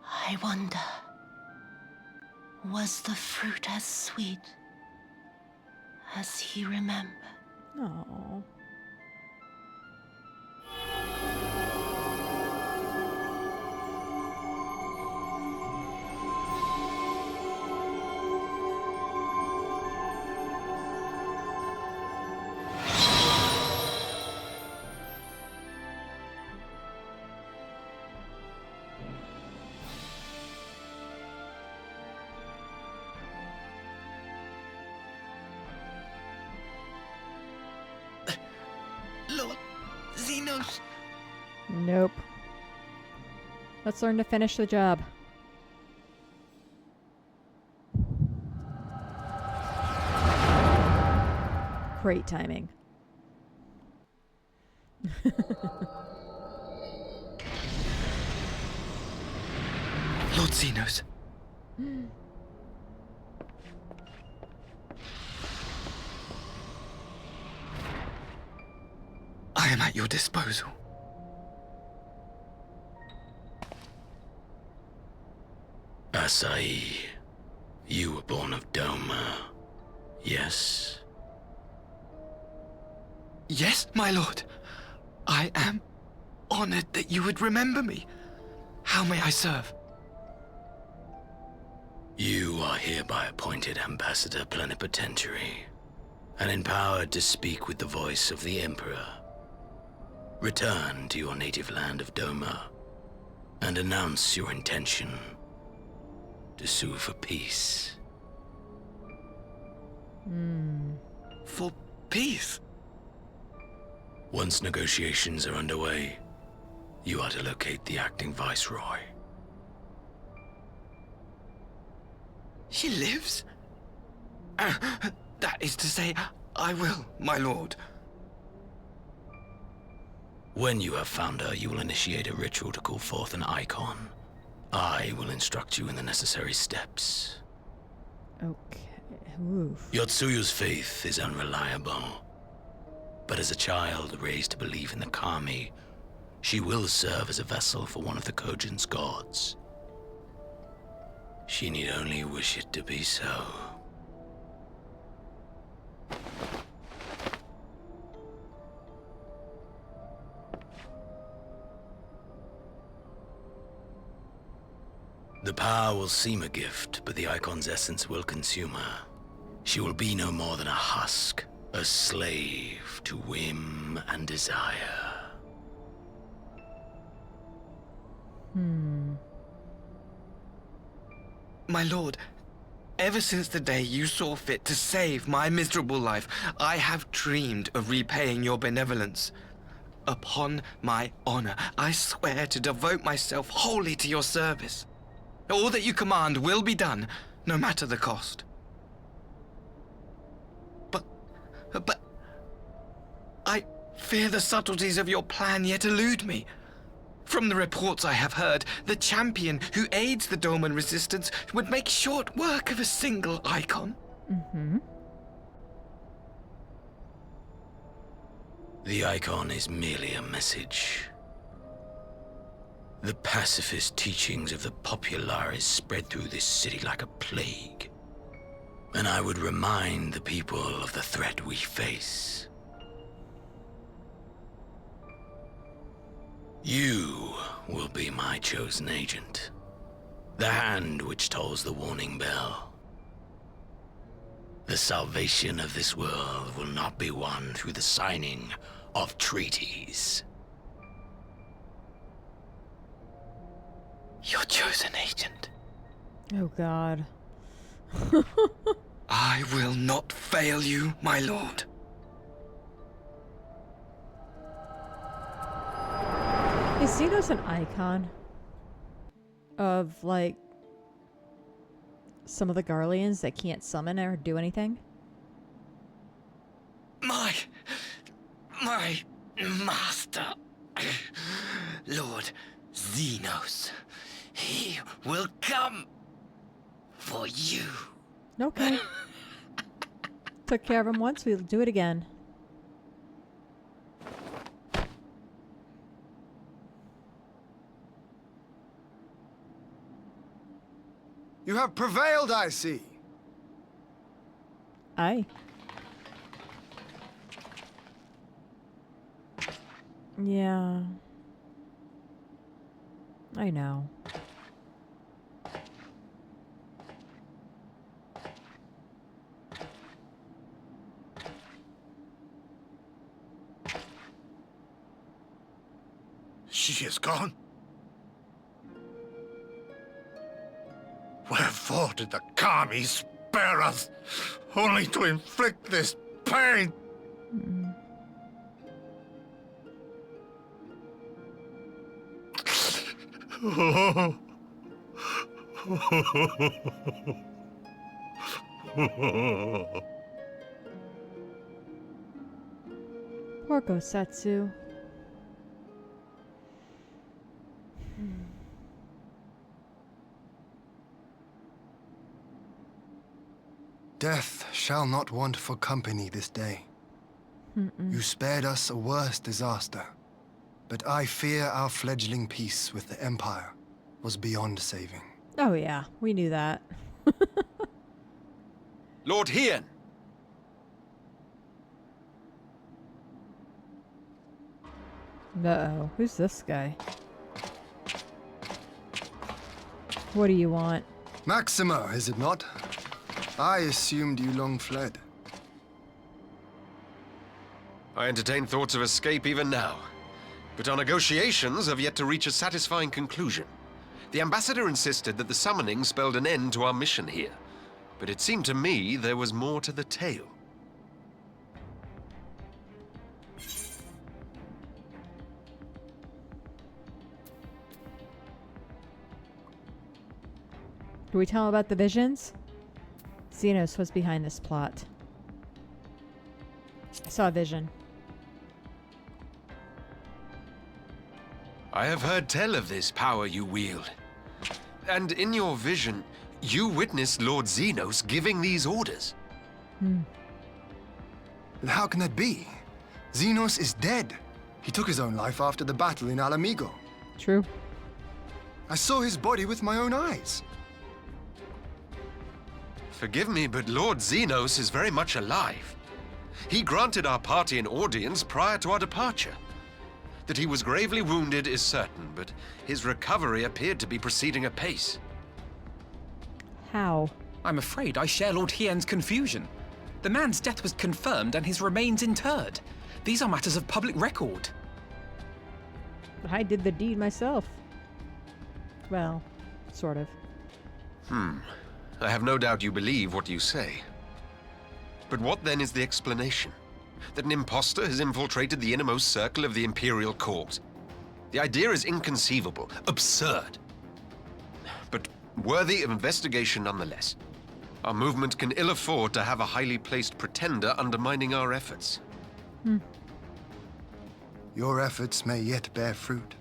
I wonder, was the fruit as sweet as he remembered? Aww. Lord Xenos. Nope. Let's learn to finish the job. Great timing. Lord Xenos. I am at your disposal. Asai, you were born of Doma, yes? Yes, my lord. I am honored that you would remember me. How may I serve? You are hereby appointed Ambassador Plenipotentiary, and empowered to speak with the voice of the Emperor. Return to your native land of Doma, and announce your intention to sue for peace. For peace? Once negotiations are underway, you are to locate the acting Viceroy. She lives? That is to say, I will, my lord. When you have found her, you will initiate a ritual to call forth an icon. I will instruct you in the necessary steps. Okay. Oof. Yotsuyu's faith is unreliable. But as a child raised to believe in the Kami, she will serve as a vessel for one of the Kojin's gods. She need only wish it to be so. The power will seem a gift, but the icon's essence will consume her. She will be no more than a husk, a slave to whim and desire. My lord, ever since the day you saw fit to save my miserable life, I have dreamed of repaying your benevolence. Upon my honor, I swear to devote myself wholly to your service. All that you command will be done, no matter the cost. But I fear the subtleties of your plan yet elude me. From the reports I have heard, the champion who aids the Doman resistance would make short work of a single icon. The icon is merely a message. The pacifist teachings of the Populares spread through this city like a plague. And I would remind the people of the threat we face. You will be my chosen agent. The hand which tolls the warning bell. The salvation of this world will not be won through the signing of treaties. Your chosen agent. Oh, God. I will not fail you, my lord. Is Xenos an icon of, like, some of the Garleans that can't summon or do anything? My master, Lord Xenos, he will come for you. Okay. Took care of him once, we'll do it again. You have prevailed, I see. Aye. Yeah. I know. She is gone. Wherefore did the Kami spare us, only to inflict this pain? Poor Gosatsu. Death shall not want for company this day. You spared us a worse disaster, but I fear our fledgling peace with the Empire was beyond saving. Oh yeah, we knew that. Lord Hien! Uh-oh, who's this guy? What do you want? Maxima, is it not? I assumed you long fled. I entertain thoughts of escape even now, but our negotiations have yet to reach a satisfying conclusion. The ambassador insisted that the summoning spelled an end to our mission here, but it seemed to me there was more to the tale. Do we tell him about the visions? Xenos was behind this plot. I saw a vision. I have heard tell of this power you wield. And in your vision, you witnessed Lord Xenos giving these orders. And how can that be? Xenos is dead. He took his own life after the battle in Alamigo. True. I saw his body with my own eyes. Forgive me, but Lord Xenos is very much alive. He granted our party an audience prior to our departure. That he was gravely wounded is certain, but his recovery appeared to be proceeding apace. How? I'm afraid I share Lord Hien's confusion. The man's death was confirmed and his remains interred. These are matters of public record. I did the deed myself. Well, sort of. I have no doubt you believe what you say. But what then is the explanation? That an impostor has infiltrated the innermost circle of the Imperial Court? The idea is inconceivable, absurd. But worthy of investigation nonetheless. Our movement can ill afford to have a highly placed pretender undermining our efforts. Your efforts may yet bear fruit.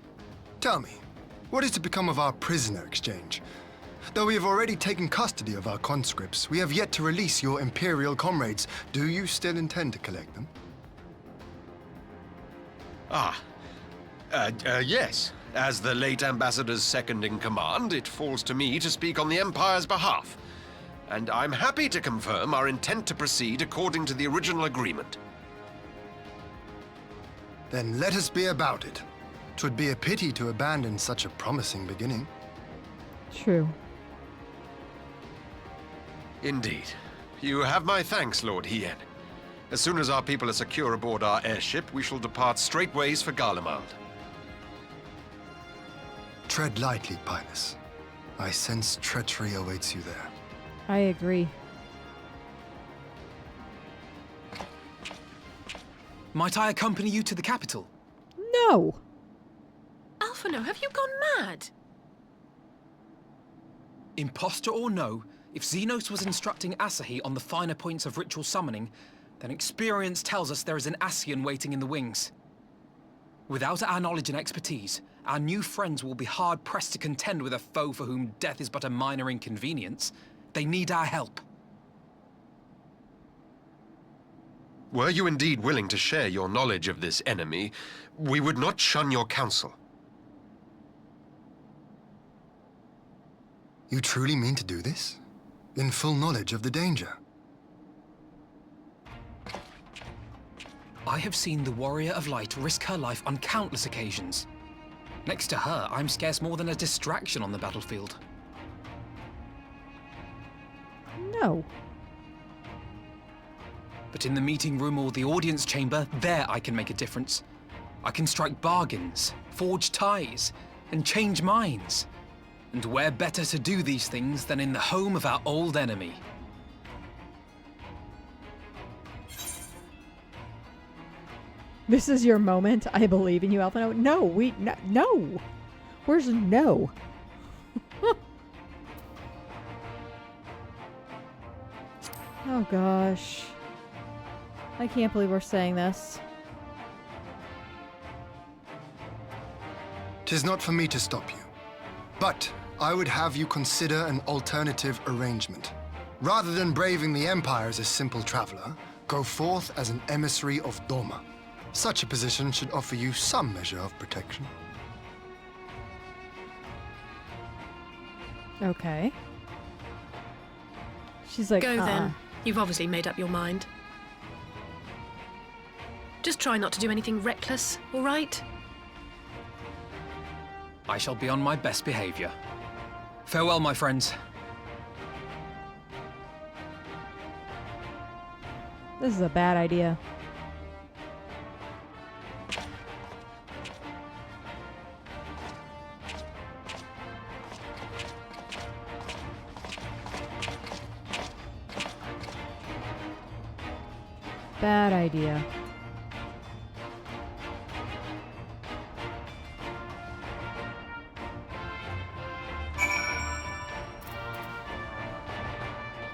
Tell me, what is to become of our prisoner exchange? Though we have already taken custody of our conscripts, we have yet to release your Imperial comrades. Do you still intend to collect them? Yes. As the late Ambassador's second-in-command, it falls to me to speak on the Empire's behalf. And I'm happy to confirm our intent to proceed according to the original agreement. Then let us be about it. 'Twould be a pity to abandon such a promising beginning. True. Indeed. You have my thanks, Lord Hien. As soon as our people are secure aboard our airship, we shall depart straightways for Garlemald. Tread lightly, Pilus. I sense treachery awaits you there. I agree. Might I accompany you to the capital? No. Alphinaud, have you gone mad? Imposter or no, if Xenos was instructing Asahi on the finer points of ritual summoning, then experience tells us there is an Ascian waiting in the wings. Without our knowledge and expertise, our new friends will be hard-pressed to contend with a foe for whom death is but a minor inconvenience. They need our help. Were you indeed willing to share your knowledge of this enemy, we would not shun your counsel. You truly mean to do this? In full knowledge of the danger? I have seen the Warrior of Light risk her life on countless occasions. Next to her, I'm scarce more than a distraction on the battlefield. No. But in the meeting room or the audience chamber, there I can make a difference. I can strike bargains, forge ties, and change minds. And where better to do these things than in the home of our old enemy? This is your moment. I believe in you, Alphinaud. No, no. Where's no? Oh gosh. I can't believe we're saying this. 'Tis not for me to stop you, but I would have you consider an alternative arrangement. Rather than braving the Empire as a simple traveler, go forth as an emissary of Doma. Such a position should offer you some measure of protection. Okay. She's like, Go then. You've obviously made up your mind. Just try not to do anything reckless, all right? I shall be on my best behavior. Farewell, my friends. This is a bad idea. Bad idea.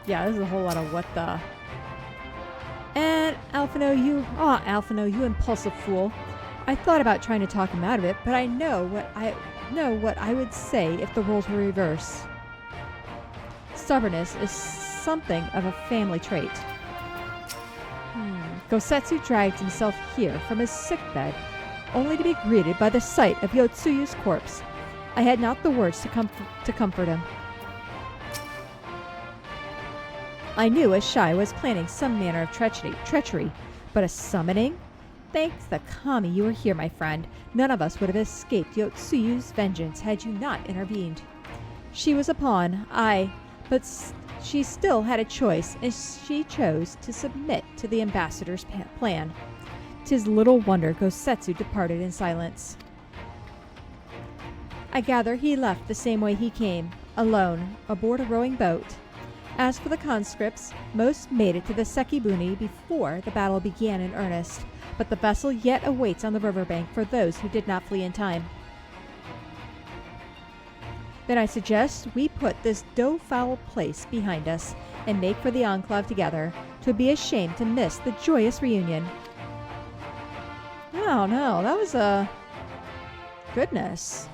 Yeah, this is a whole lot of what the... And Alphinaud, you impulsive fool. I thought about trying to talk him out of it, but I know what I would say if the roles were reversed. Stubbornness is something of a family trait. Gosetsu dragged himself here from his sickbed, only to be greeted by the sight of Yotsuyu's corpse. I had not the words to comfort him. I knew Ashai was planning some manner of treachery, but a summoning? Thanks the Kami you were here, my friend. None of us would have escaped Yotsuyu's vengeance had you not intervened. She was a pawn, but she still had a choice, and she chose to submit to the ambassador's plan. 'Tis little wonder Gosetsu departed in silence. I gather he left the same way he came, alone, aboard a rowing boat. As for the conscripts, most made it to the Sekibuni before the battle began in earnest, but the vessel yet awaits on the riverbank for those who did not flee in time. Then I suggest we put this doe-foul place behind us and make for the Enclave together. 'Twould be a shame to miss the joyous reunion. Oh no, that was a... goodness.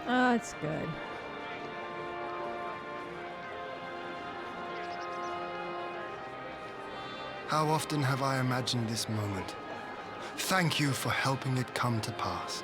Oh, it's good. How often have I imagined this moment? Thank you for helping it come to pass.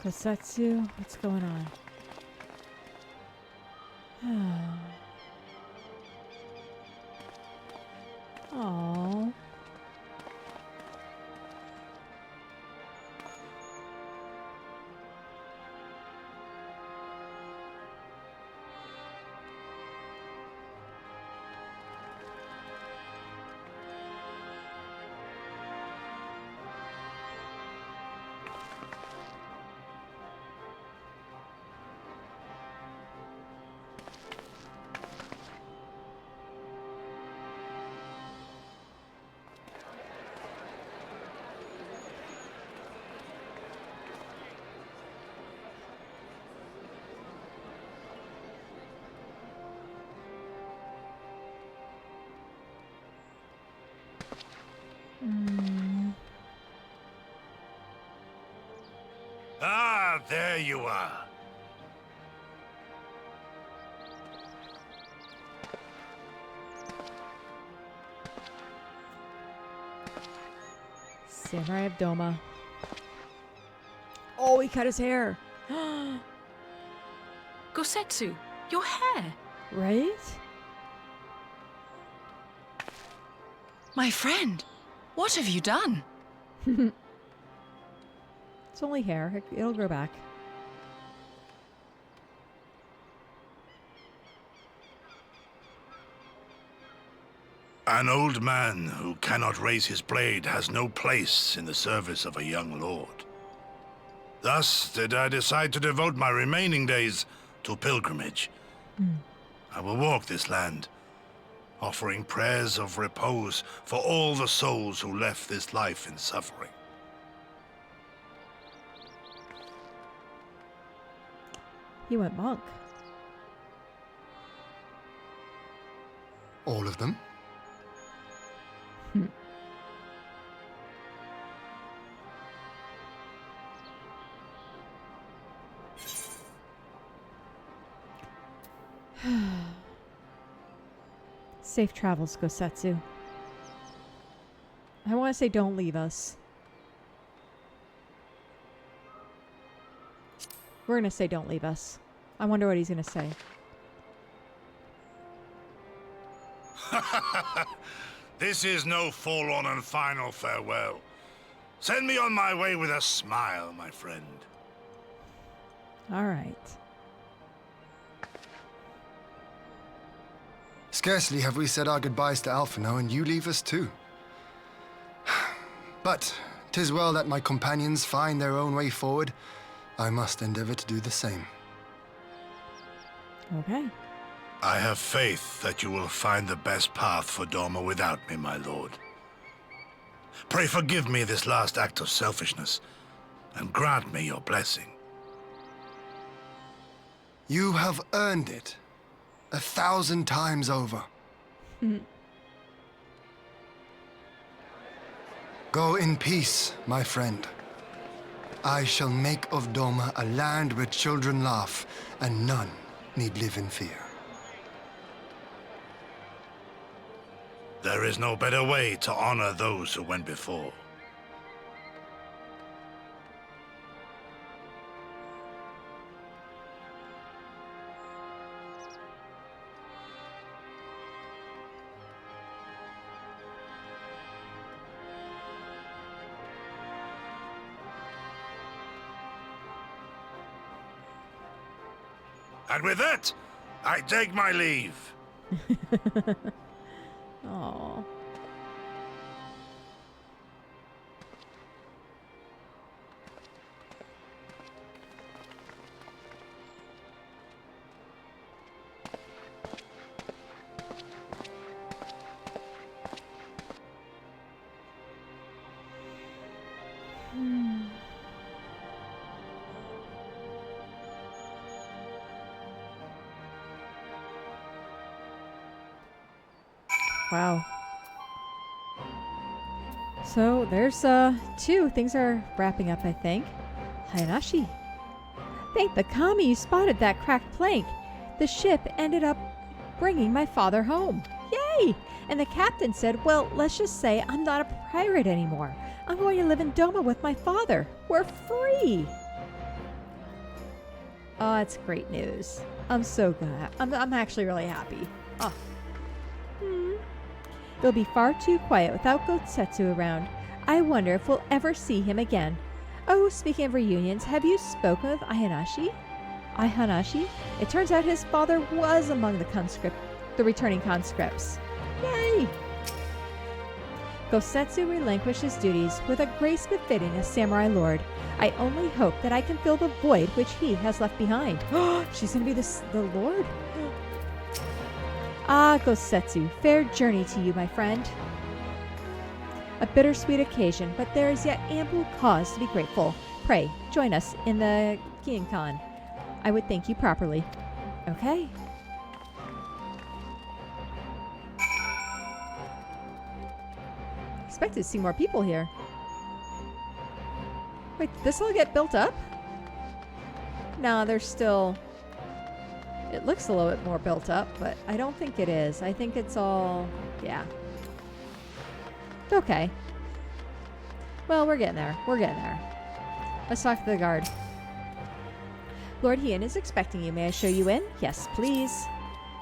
Kosetsu, what's going on? Oh. Ah, there you are. Samurai of Doma. Oh, he cut his hair. Gosetsu, your hair. Right? My friend, what have you done? It's only hair. It'll grow back. An old man who cannot raise his blade has no place in the service of a young lord. Thus did I decide to devote my remaining days to pilgrimage. I will walk this land, offering prayers of repose for all the souls who left this life in suffering. He went monk. All of them? Safe travels, Gosetsu. I want to say don't leave us. We're going to say don't leave us. I wonder what he's going to say. This is no forlorn and final farewell. Send me on my way with a smile, my friend. All right. Scarcely have we said our goodbyes to Alphinaud, and you leave us too. But 'tis well that my companions find their own way forward. I must endeavor to do the same. Okay. I have faith that you will find the best path for Doma without me, my lord. Pray forgive me this last act of selfishness, and grant me your blessing. You have earned it 1,000 times over. Go in peace, my friend. I shall make of Doma a land where children laugh and none need live in fear. There is no better way to honor those who went before. And with that, I take my leave. Aww. Wow. So there's two. Things are wrapping up, I think. Hayanashi. Thank the kami you spotted that cracked plank. The ship ended up bringing my father home. Yay! And the captain said, well, let's just say I'm not a pirate anymore. I'm going to live in Doma with my father. We're free! Oh, it's great news. I'm so glad. I'm actually really happy. Oh. It'll be far too quiet without Gosetsu around. I wonder if we'll ever see him again. Oh, speaking of reunions, have you spoken with Ihanashi? Ihanashi? It turns out his father was among the returning conscripts. Yay! Gosetsu relinquished his duties with a grace befitting a samurai lord. I only hope that I can fill the void which he has left behind. She's going to be the lord? Ah, Gosetsu, fair journey to you, my friend. A bittersweet occasion, but there is yet ample cause to be grateful. Pray, join us in the Kyokan. I would thank you properly. Okay. Expected to see more people here. Wait, did this all get built up? No, there's still... It looks a little bit more built up, but I don't think it is. I think it's all... Yeah. Okay. Well, we're getting there. We're getting there. Let's talk to the guard. Lord Hien is expecting you. May I show you in? Yes, please.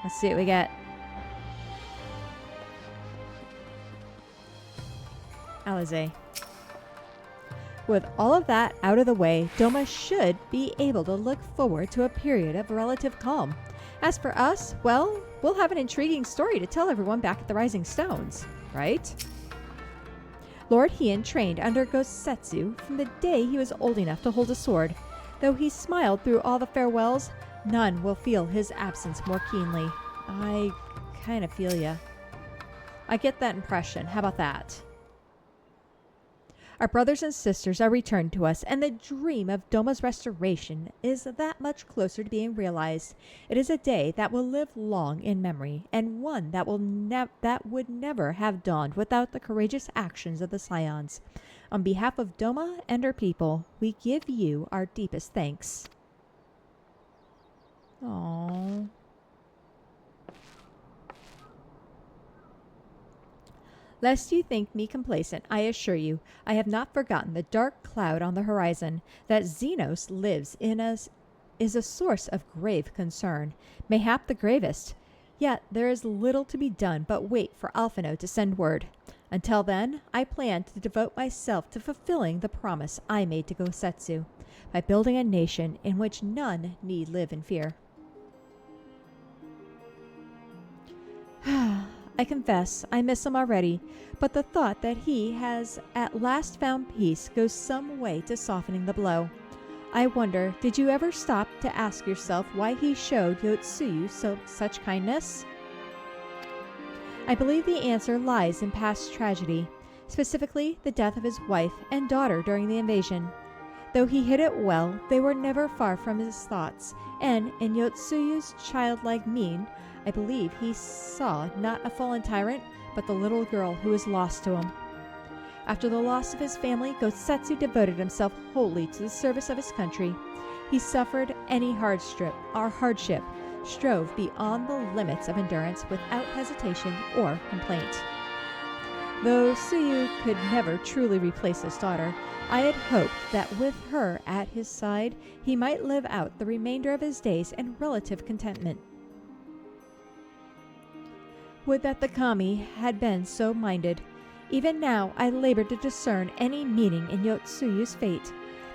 Let's see what we get. Alize. With all of that out of the way, Doma should be able to look forward to a period of relative calm. As for us, well, we'll have an intriguing story to tell everyone back at the Rising Stones, right? Lord Hien trained under Gosetsu from the day he was old enough to hold a sword. Though he smiled through all the farewells, none will feel his absence more keenly. I kind of feel ya. I get that impression. How about that? Our brothers and sisters are returned to us, and the dream of Doma's restoration is that much closer to being realized. It is a day that will live long in memory, and one that would never have dawned without the courageous actions of the Scions. On behalf of Doma and her people, we give you our deepest thanks. Aww. Lest you think me complacent, I assure you, I have not forgotten the dark cloud on the horizon. That Xenos lives in us is a source of grave concern, mayhap the gravest. Yet there is little to be done but wait for Alphinaud to send word. Until then, I plan to devote myself to fulfilling the promise I made to Gosetsu, by building a nation in which none need live in fear. I confess, I miss him already, but the thought that he has at last found peace goes some way to softening the blow. I wonder, did you ever stop to ask yourself why he showed Yotsuyu such kindness? I believe the answer lies in past tragedy, specifically the death of his wife and daughter during the invasion. Though he hid it well, they were never far from his thoughts, and in Yotsuyu's childlike mien, I believe he saw not a fallen tyrant, but the little girl who was lost to him. After the loss of his family, Gosetsu devoted himself wholly to the service of his country. He suffered any hardship, strove beyond the limits of endurance without hesitation or complaint. Though Tsuyu could never truly replace his daughter, I had hoped that with her at his side, he might live out the remainder of his days in relative contentment. Would that the kami had been so minded. Even now I labored to discern any meaning in Yotsuyu's fate,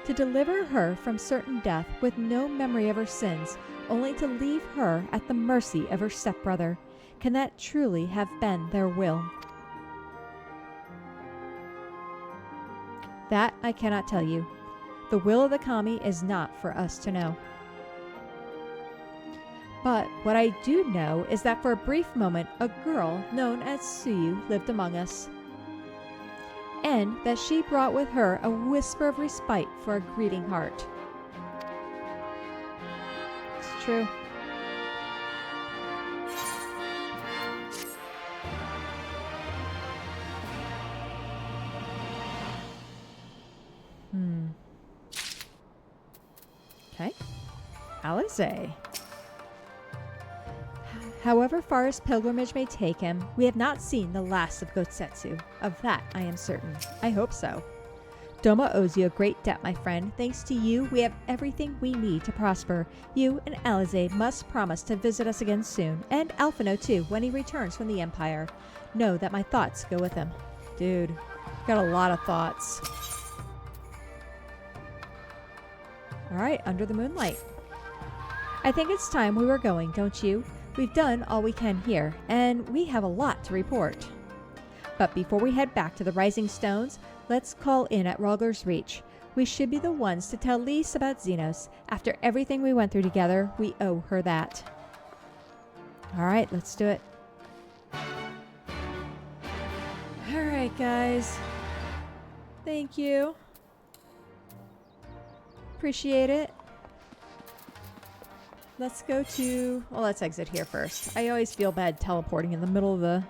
to deliver her from certain death with no memory of her sins, only to leave her at the mercy of her stepbrother. Can that truly have been their will? That I cannot tell you. The will of the kami is not for us to know. But what I do know is that for a brief moment, a girl known as Tsuyu lived among us, and that she brought with her a whisper of respite for a grieving heart. It's true. Okay. Alize. However far his pilgrimage may take him, we have not seen the last of Gotsetsu. Of that I am certain. I hope so. Doma owes you a great debt, my friend. Thanks to you, we have everything we need to prosper. You and Alize must promise to visit us again soon, and Alphinaud too, when he returns from the Empire. Know that my thoughts go with him. Dude, got a lot of thoughts. Alright, under the moonlight. I think it's time we were going, don't you? We've done all we can here, and we have a lot to report. But before we head back to the Rising Stones, let's call in at Rogler's Reach. We should be the ones to tell Lise about Xenos. After everything we went through together, we owe her that. Alright, let's do it. Alright, guys. Thank you. Appreciate it. Let's go to... Well, let's exit here first. I always feel bad teleporting in the middle of the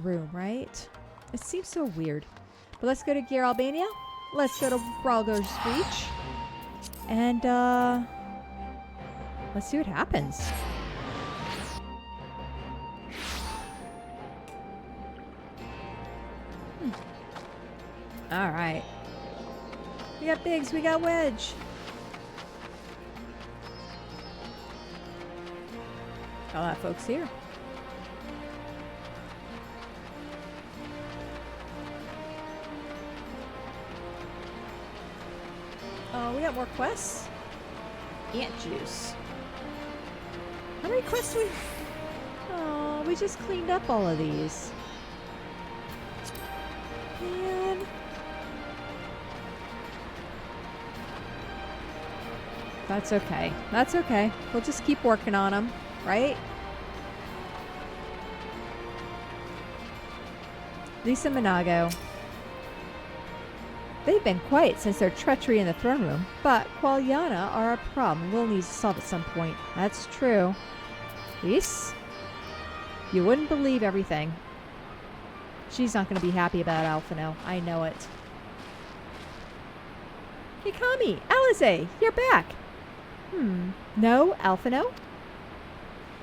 room, right? It seems so weird. But let's go to Gear Albania. Let's go to Rogler's Reach. And, let's see what happens. Alright. We got Biggs, we got Wedge. Got a lot of folks here. Oh, we got more quests. Ant juice. How many quests do we... Oh, we just cleaned up all of these. Man. That's okay. That's okay. We'll just keep working on them, right? Lisa Minago. They've been quiet since their treachery in the throne room, but Qualyana are a problem we'll need to solve at some point. That's true. Lise? You wouldn't believe everything. She's not going to be happy about Alphinaud. I know it. Keikami! Alize! You're back! No, Alphinaud?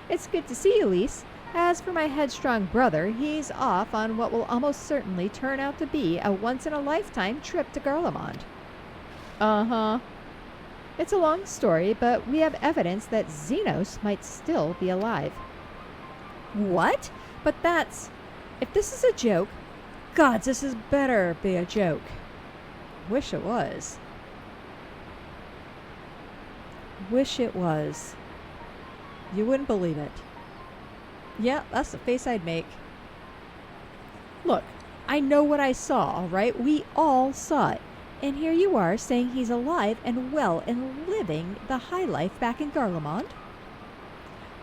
It's good to see you, Lise. As for my headstrong brother, he's off on what will almost certainly turn out to be a once-in-a-lifetime trip to Garlemald. Uh-huh. It's a long story, but we have evidence that Xenos might still be alive. What? But that's... If this is a joke... Gods, this is better be a joke. Wish it was. Wish it was. You wouldn't believe it. Yeah, that's the face I'd make. Look, I know what I saw, all right? We all saw it. And here you are saying he's alive and well and living the high life back in Garlemald.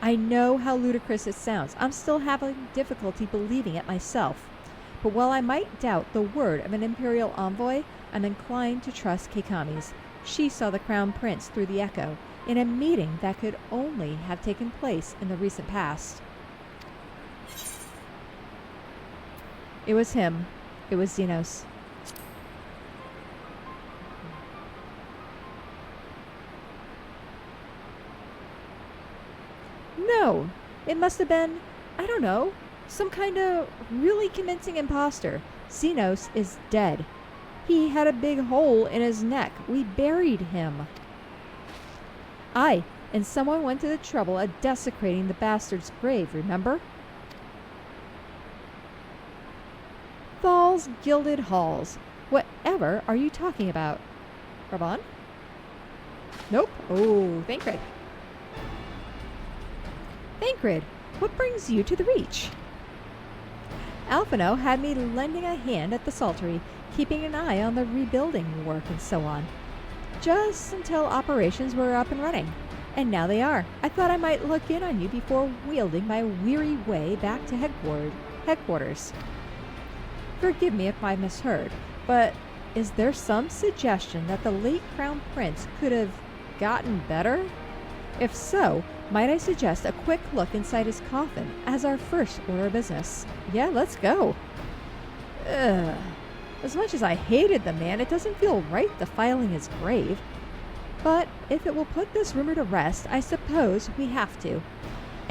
I know how ludicrous it sounds. I'm still having difficulty believing it myself. But while I might doubt the word of an Imperial envoy, I'm inclined to trust Keikami's. She saw the Crown Prince through the Echo in a meeting that could only have taken place in the recent past. It was him. It was Xenos. No, it must have been, I don't know, some kind of really convincing imposter. Xenos is dead. He had a big hole in his neck. We buried him. Aye, and someone went to the trouble of desecrating the bastard's grave, remember? Thal's Gilded Halls. Whatever are you talking about? Raban? Nope. Oh, Thancred. Thancred, what brings you to the Reach? Alphinaud had me lending a hand at the Saltery, keeping an eye on the rebuilding work and so on. Just until operations were up and running. And now they are. I thought I might look in on you before wielding my weary way back to headquarters. Forgive me if I misheard, but is there some suggestion that the late Crown Prince could have gotten better? If so, might I suggest a quick look inside his coffin as our first order of business? Yeah, let's go. Ugh. As much as I hated the man, it doesn't feel right defiling his grave. But if it will put this rumor to rest, I suppose we have to.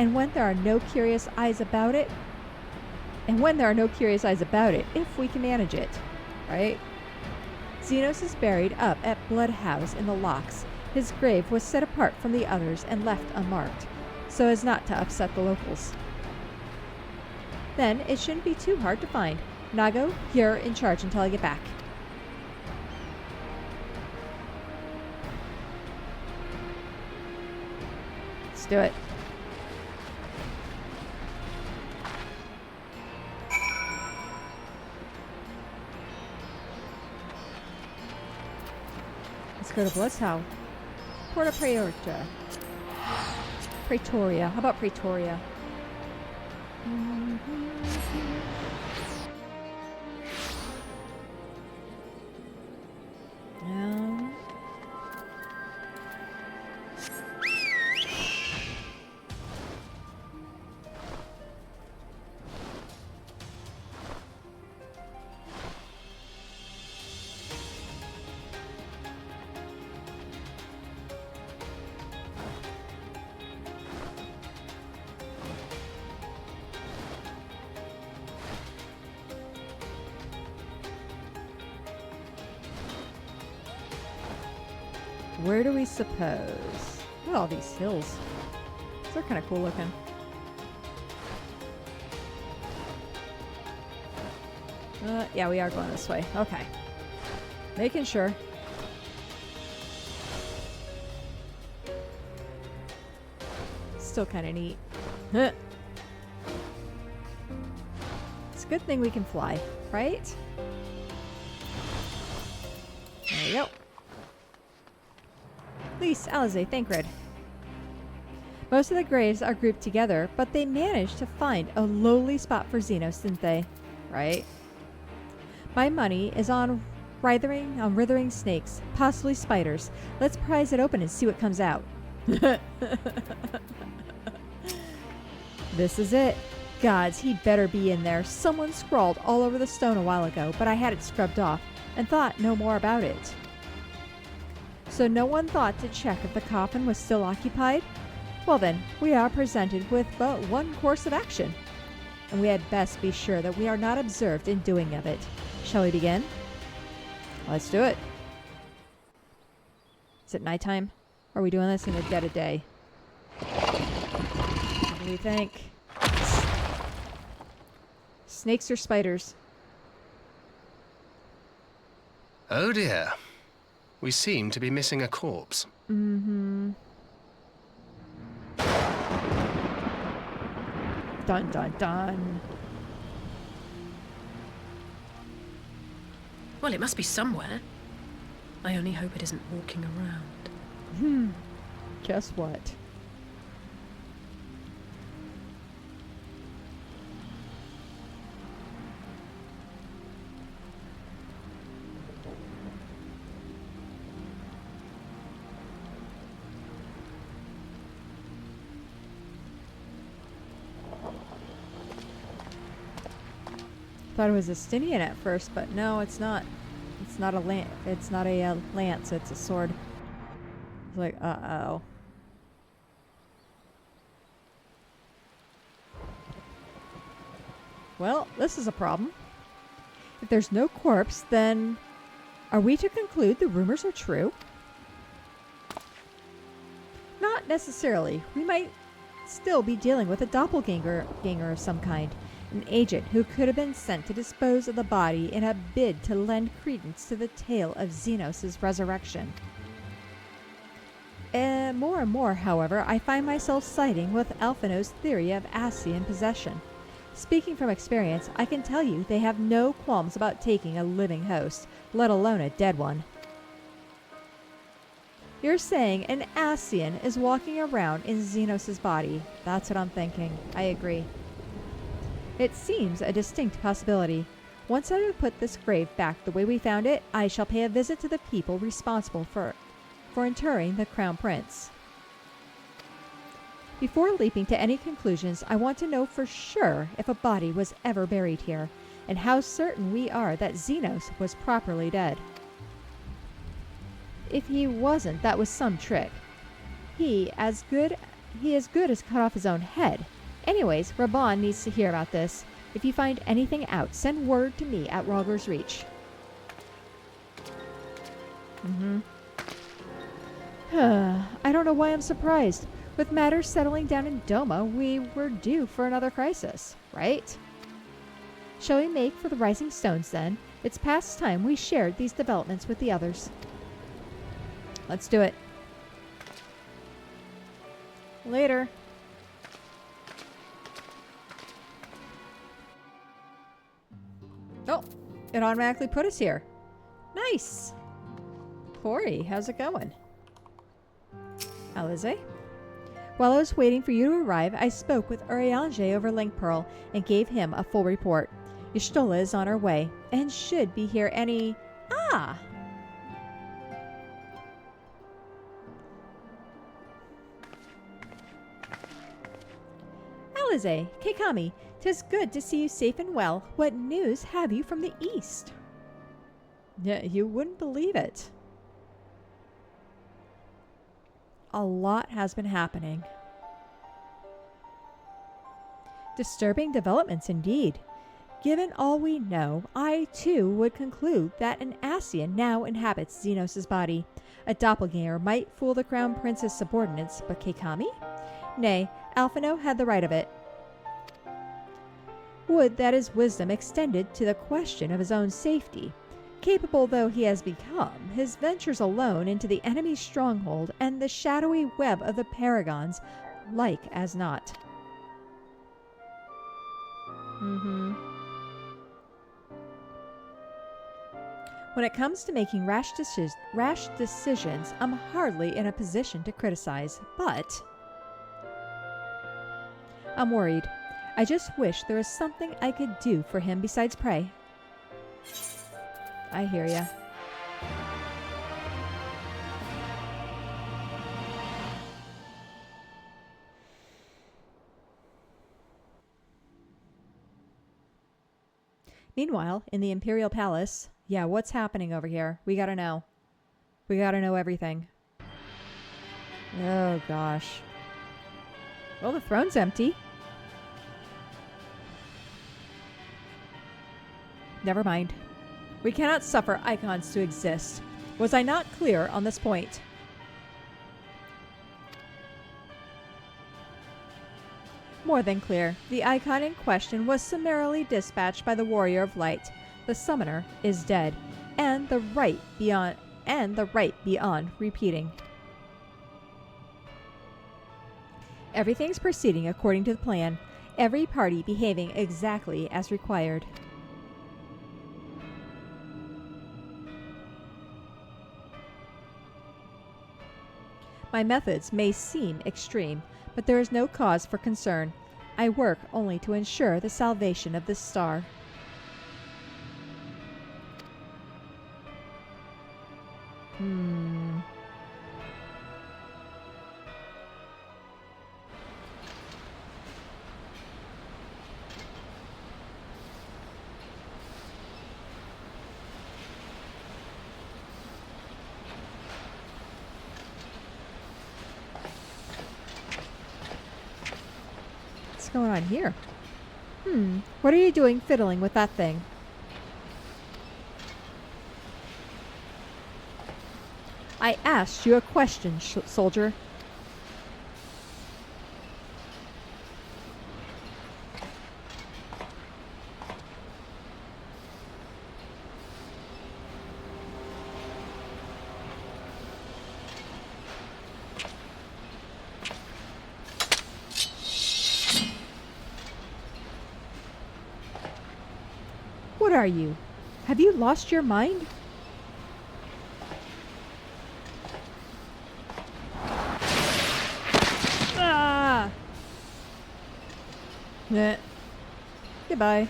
And when there are no curious eyes about it, if we can manage it, right? Xenos is buried up at Blood House in the Locks. His grave was set apart from the others and left unmarked, so as not to upset the locals. Then it shouldn't be too hard to find. Nago, you're in charge until I get back. Let's do it. Let's go to Blood's house. Porta Pretoria. Pretoria. How about Pretoria? Where do we suppose? Look at all these hills. These are kind of cool looking. Yeah, we are going this way. Okay. Making sure. Still kind of neat. It's a good thing we can fly, right? There we go. Lise, Alize, Thancred. Most of the graves are grouped together, but they managed to find a lowly spot for Xenos, didn't they? Right? My money is on writhing snakes, possibly spiders. Let's prise it open and see what comes out. This is it. Gods, he better be in there. Someone scrawled all over the stone a while ago, but I had it scrubbed off and thought no more about it. So no one thought to check if the coffin was still occupied? Well then, we are presented with but one course of action. And we had best be sure that we are not observed in doing of it. Shall we begin? Let's do it. Is it nighttime? Or are we doing this in the dead of day? What do we think? Snakes or spiders? Oh dear. We seem to be missing a corpse. Mm-hmm. Dun dun dun. Well, it must be somewhere. I only hope it isn't walking around. Guess what? Thought it was a Stinian at first, but no, it's not. It's not a lance. It's not a lance. It's a sword. It's like, uh-oh. Well, this is a problem. If there's no corpse, then are we to conclude the rumors are true? Not necessarily. We might still be dealing with a doppelganger of some kind. An agent who could have been sent to dispose of the body in a bid to lend credence to the tale of Xenos' resurrection. More and more, however, I find myself siding with Alphinaud's theory of Ascian possession. Speaking from experience, I can tell you they have no qualms about taking a living host, let alone a dead one. You're saying an Ascian is walking around in Xenos' body. That's what I'm thinking. I agree. It seems a distinct possibility. Once I have put this grave back the way we found it, I shall pay a visit to the people responsible for interring the Crown Prince. Before leaping to any conclusions, I want to know for sure if a body was ever buried here, and how certain we are that Xenos was properly dead. If he wasn't, that was some trick. He as good he as good as cut off his own head. Anyways, Raban needs to hear about this. If you find anything out, send word to me at Rogger's Reach. I don't know why I'm surprised. With matters settling down in Doma, we were due for another crisis, right? Shall we make for the Rising Stones then? It's past time we shared these developments with the others. Let's do it. Later. Oh, it automatically put us here. Nice. Corey, how's it going? Alize? While I was waiting for you to arrive, I spoke with Urianger over Link Pearl and gave him a full report. Y'shtola is on her way and should be here any... Ah! Alize, Keikami, 'tis good to see you safe and well. What news have you from the east? Yeah, you wouldn't believe it. A lot has been happening. Disturbing developments indeed. Given all we know, I too would conclude that an Ascian now inhabits Xenos' body. A doppelganger might fool the Crown Prince's subordinates, but Keikami? Nay, Alphinaud had the right of it. Would that his wisdom extended to the question of his own safety. Capable though he has become, his ventures alone into the enemy's stronghold and the shadowy web of the Paragons, like as not. When it comes to making rash decisions, I'm hardly in a position to criticize, but I'm worried. I just wish there was something I could do for him besides pray. I hear ya. Meanwhile, in the Imperial Palace, yeah, what's happening over here? We gotta know. We gotta know everything. Oh, gosh. Well, the throne's empty. Never mind. We cannot suffer icons to exist. Was I not clear on this point? More than clear. The icon in question was summarily dispatched by the Warrior of Light. The summoner is dead, and the right beyond repeating. Everything's proceeding according to the plan. Every party behaving exactly as required. My methods may seem extreme, but there is no cause for concern. I work only to ensure the salvation of this star. What's going on here? What are you doing fiddling with that thing? I asked you a question, soldier. What are you? Have you lost your mind? Ah! Nah. Goodbye.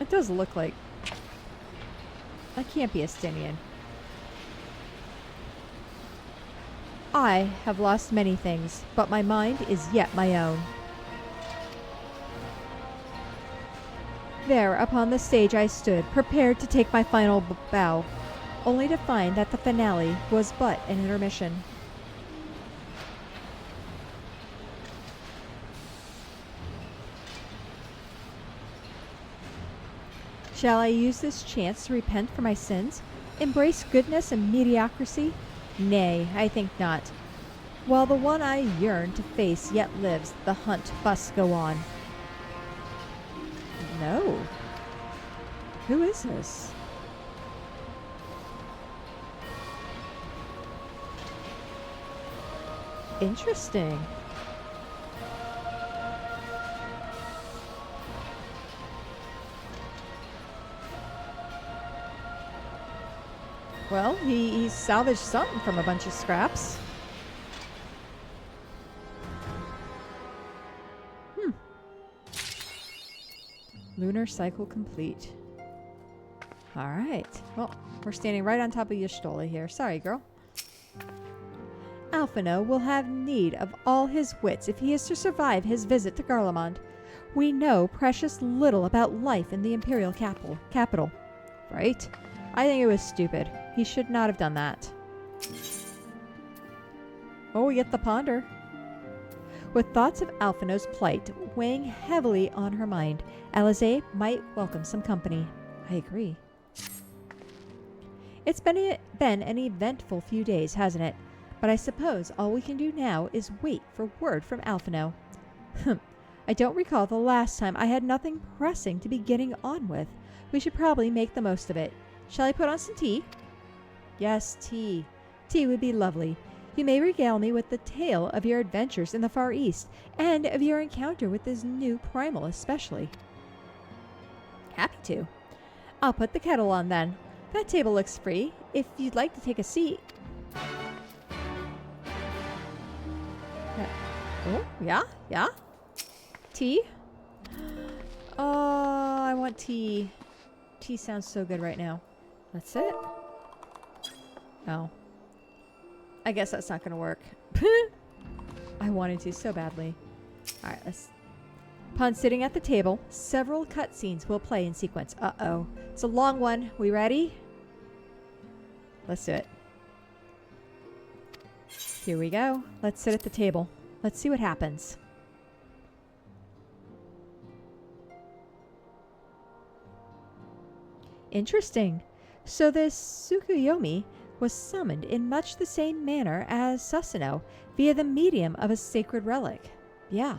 It does look like... I can't be a Stinian. I have lost many things, but my mind is yet my own. There, upon the stage I stood, prepared to take my final bow, only to find that the finale was but an intermission. Shall I use this chance to repent for my sins? Embrace goodness and mediocrity? Nay, I think not. While the one I yearn to face yet lives, the hunt must go on. No. Who is this? Interesting. Well, he salvaged something from a bunch of scraps. Lunar cycle complete. Alright. Well, we're standing right on top of Y'shtola here. Sorry, girl. Alphinaud will have need of all his wits if he is to survive his visit to Garlemald. We know precious little about life in the Imperial capital. Right? I think it was stupid. He should not have done that. Oh, we get the ponder. With thoughts of Alphinaud's plight weighing heavily on her mind, Alisaie might welcome some company. I agree. It's been an eventful few days, hasn't it? But I suppose all we can do now is wait for word from Alphinaud. I don't recall the last time I had nothing pressing to be getting on with. We should probably make the most of it. Shall I put on some tea? Yes, tea. Tea would be lovely. You may regale me with the tale of your adventures in the Far East, and of your encounter with this new primal especially. Happy to. I'll put the kettle on then. That table looks free, if you'd like to take a seat. Oh, yeah? Tea? Oh, I want tea. Tea sounds so good right now. That's it? Oh. I guess that's not gonna work. I wanted to so badly. Alright, let's... Upon sitting at the table, several cutscenes will play in sequence. Uh-oh. It's a long one. We ready? Let's do it. Here we go. Let's sit at the table. Let's see what happens. Interesting. So this Tsukuyomi was summoned in much the same manner as Susanoo, via the medium of a sacred relic. Yeah.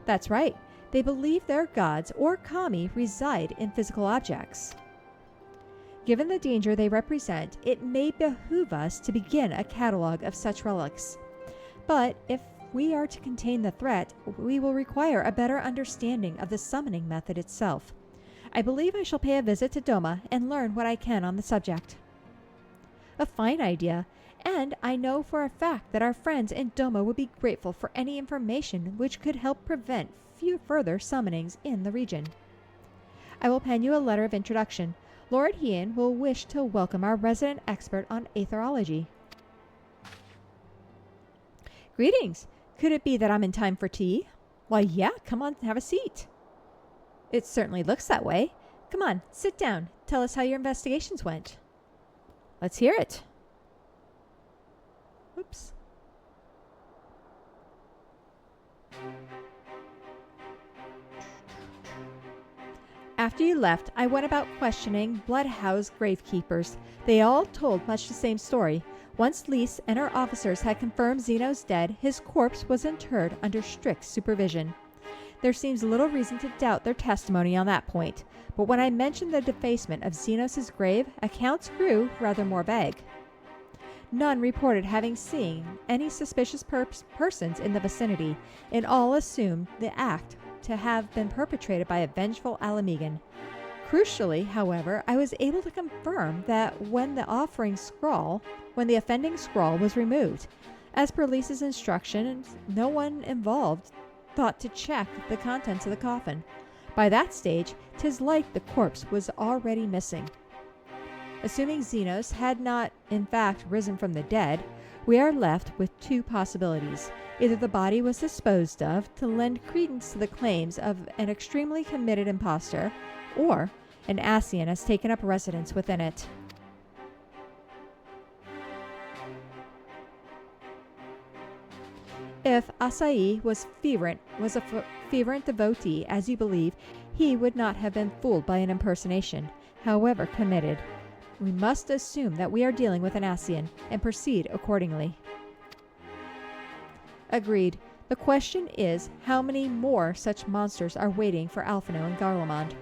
That's right. They believe their gods, or kami, reside in physical objects. Given the danger they represent, it may behoove us to begin a catalog of such relics. But if we are to contain the threat, we will require a better understanding of the summoning method itself. I believe I shall pay a visit to Doma and learn what I can on the subject. A fine idea, and I know for a fact that our friends in Doma would be grateful for any information which could help prevent further summonings in the region. I will pen you a letter of introduction. Lord Hien will wish to welcome our resident expert on aetherology. Greetings! Could it be that I'm in time for tea? Why, yeah, come on, have a seat. It certainly looks that way. Come on, sit down. Tell us how your investigations went. Let's hear it. Oops. After you left, I went about questioning Bloodhouse gravekeepers. They all told much the same story. Once Lise and her officers had confirmed Zeno's dead, his corpse was interred under strict supervision. There seems little reason to doubt their testimony on that point, but when I mentioned the defacement of Zenos' grave, accounts grew rather more vague. None reported having seen any suspicious persons in the vicinity, and all assumed the act to have been perpetrated by a vengeful Alamegan. Crucially, however, I was able to confirm that when the offending scroll was removed, as per Lisa's instructions, no one involved thought to check the contents of the coffin. By that stage, 'tis like the corpse was already missing. Assuming Zenos had not, in fact, risen from the dead, we are left with two possibilities. Either the body was disposed of to lend credence to the claims of an extremely committed impostor, or an Ascian has taken up residence within it. If Asai was a fervent devotee, as you believe, he would not have been fooled by an impersonation, however committed. We must assume that we are dealing with an Ascian, and proceed accordingly. Agreed. The question is, how many more such monsters are waiting for Alphinaud and Garlemald?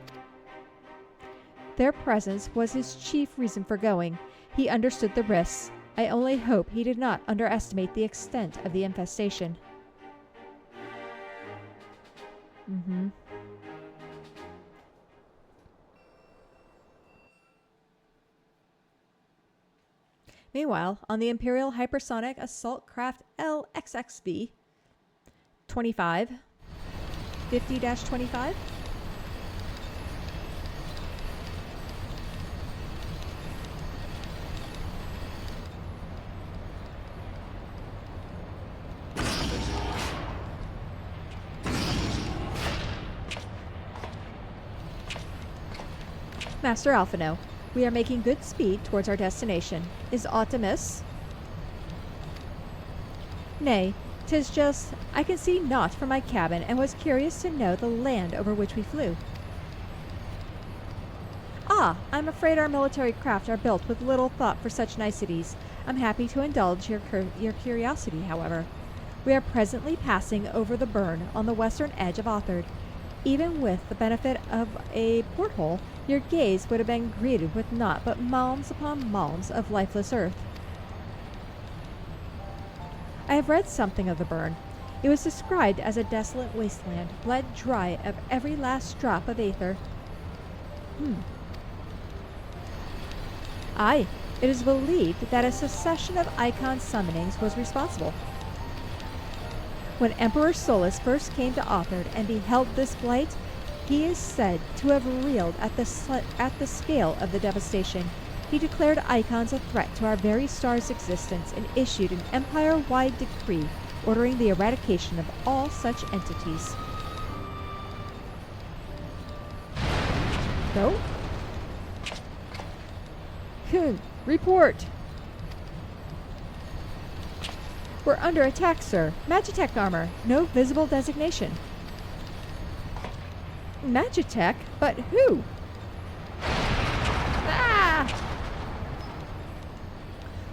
Their presence was his chief reason for going. He understood the risks. I only hope he did not underestimate the extent of the infestation. Meanwhile, on the Imperial Hypersonic Assault Craft XIV 50-25. Master Alphinaud, we are making good speed towards our destination. Is aught amiss? Nay, 'tis just, I can see naught from my cabin, and was curious to know the land over which we flew. Ah, I'm afraid our military craft are built with little thought for such niceties. I'm happy to indulge your curiosity, however. We are presently passing over the burn on the western edge of Authard. Even with the benefit of a porthole, your gaze would have been greeted with naught but mounds upon mounds of lifeless earth. I have read something of the burn. It was described as a desolate wasteland, bled dry of every last drop of aether. Aye, it is believed that a succession of icon summonings was responsible. When Emperor Solus first came to Authard and beheld this blight, he is said to have reeled at the scale of the devastation. He declared icons a threat to our very star's existence and issued an empire-wide decree ordering the eradication of all such entities. No? Kun, report! We're under attack, sir. Magitech armor. No visible designation. Magitech? But who? Ah!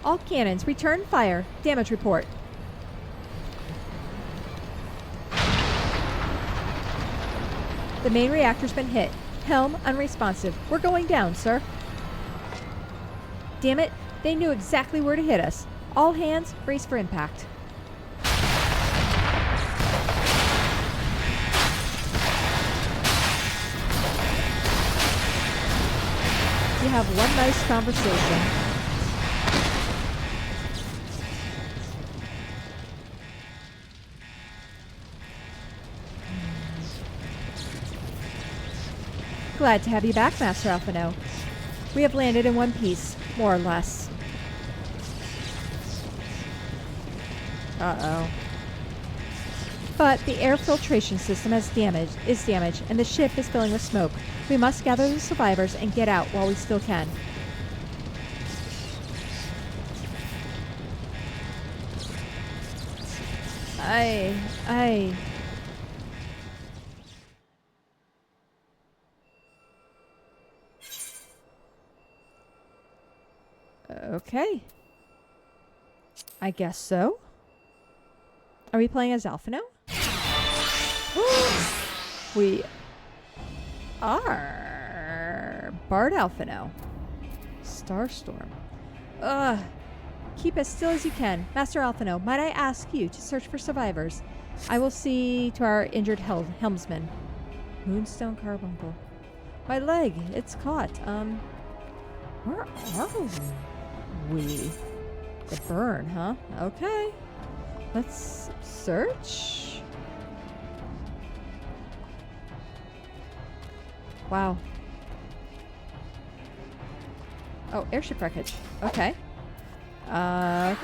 All cannons, return fire. Damage report. The main reactor's been hit. Helm unresponsive. We're going down, sir. Damn it, they knew exactly where to hit us. All hands, brace for impact. You have one nice conversation. Glad to have you back, Master Alphinaud. We have landed in one piece, more or less. Uh-oh. But the air filtration system is damaged, and the ship is filling with smoke. We must gather the survivors and get out while we still can. Okay. I guess so. Are we playing as Alphinaud? We are. Bard Alphinaud. Starstorm. Ugh. Keep as still as you can. Master Alphinaud, might I ask you to search for survivors? I will see to our injured helmsman. Moonstone Carbuncle. My leg. It's caught. Where are we? The burn, huh? Okay. Let's search. Wow. Oh, airship wreckage. Okay. Oh,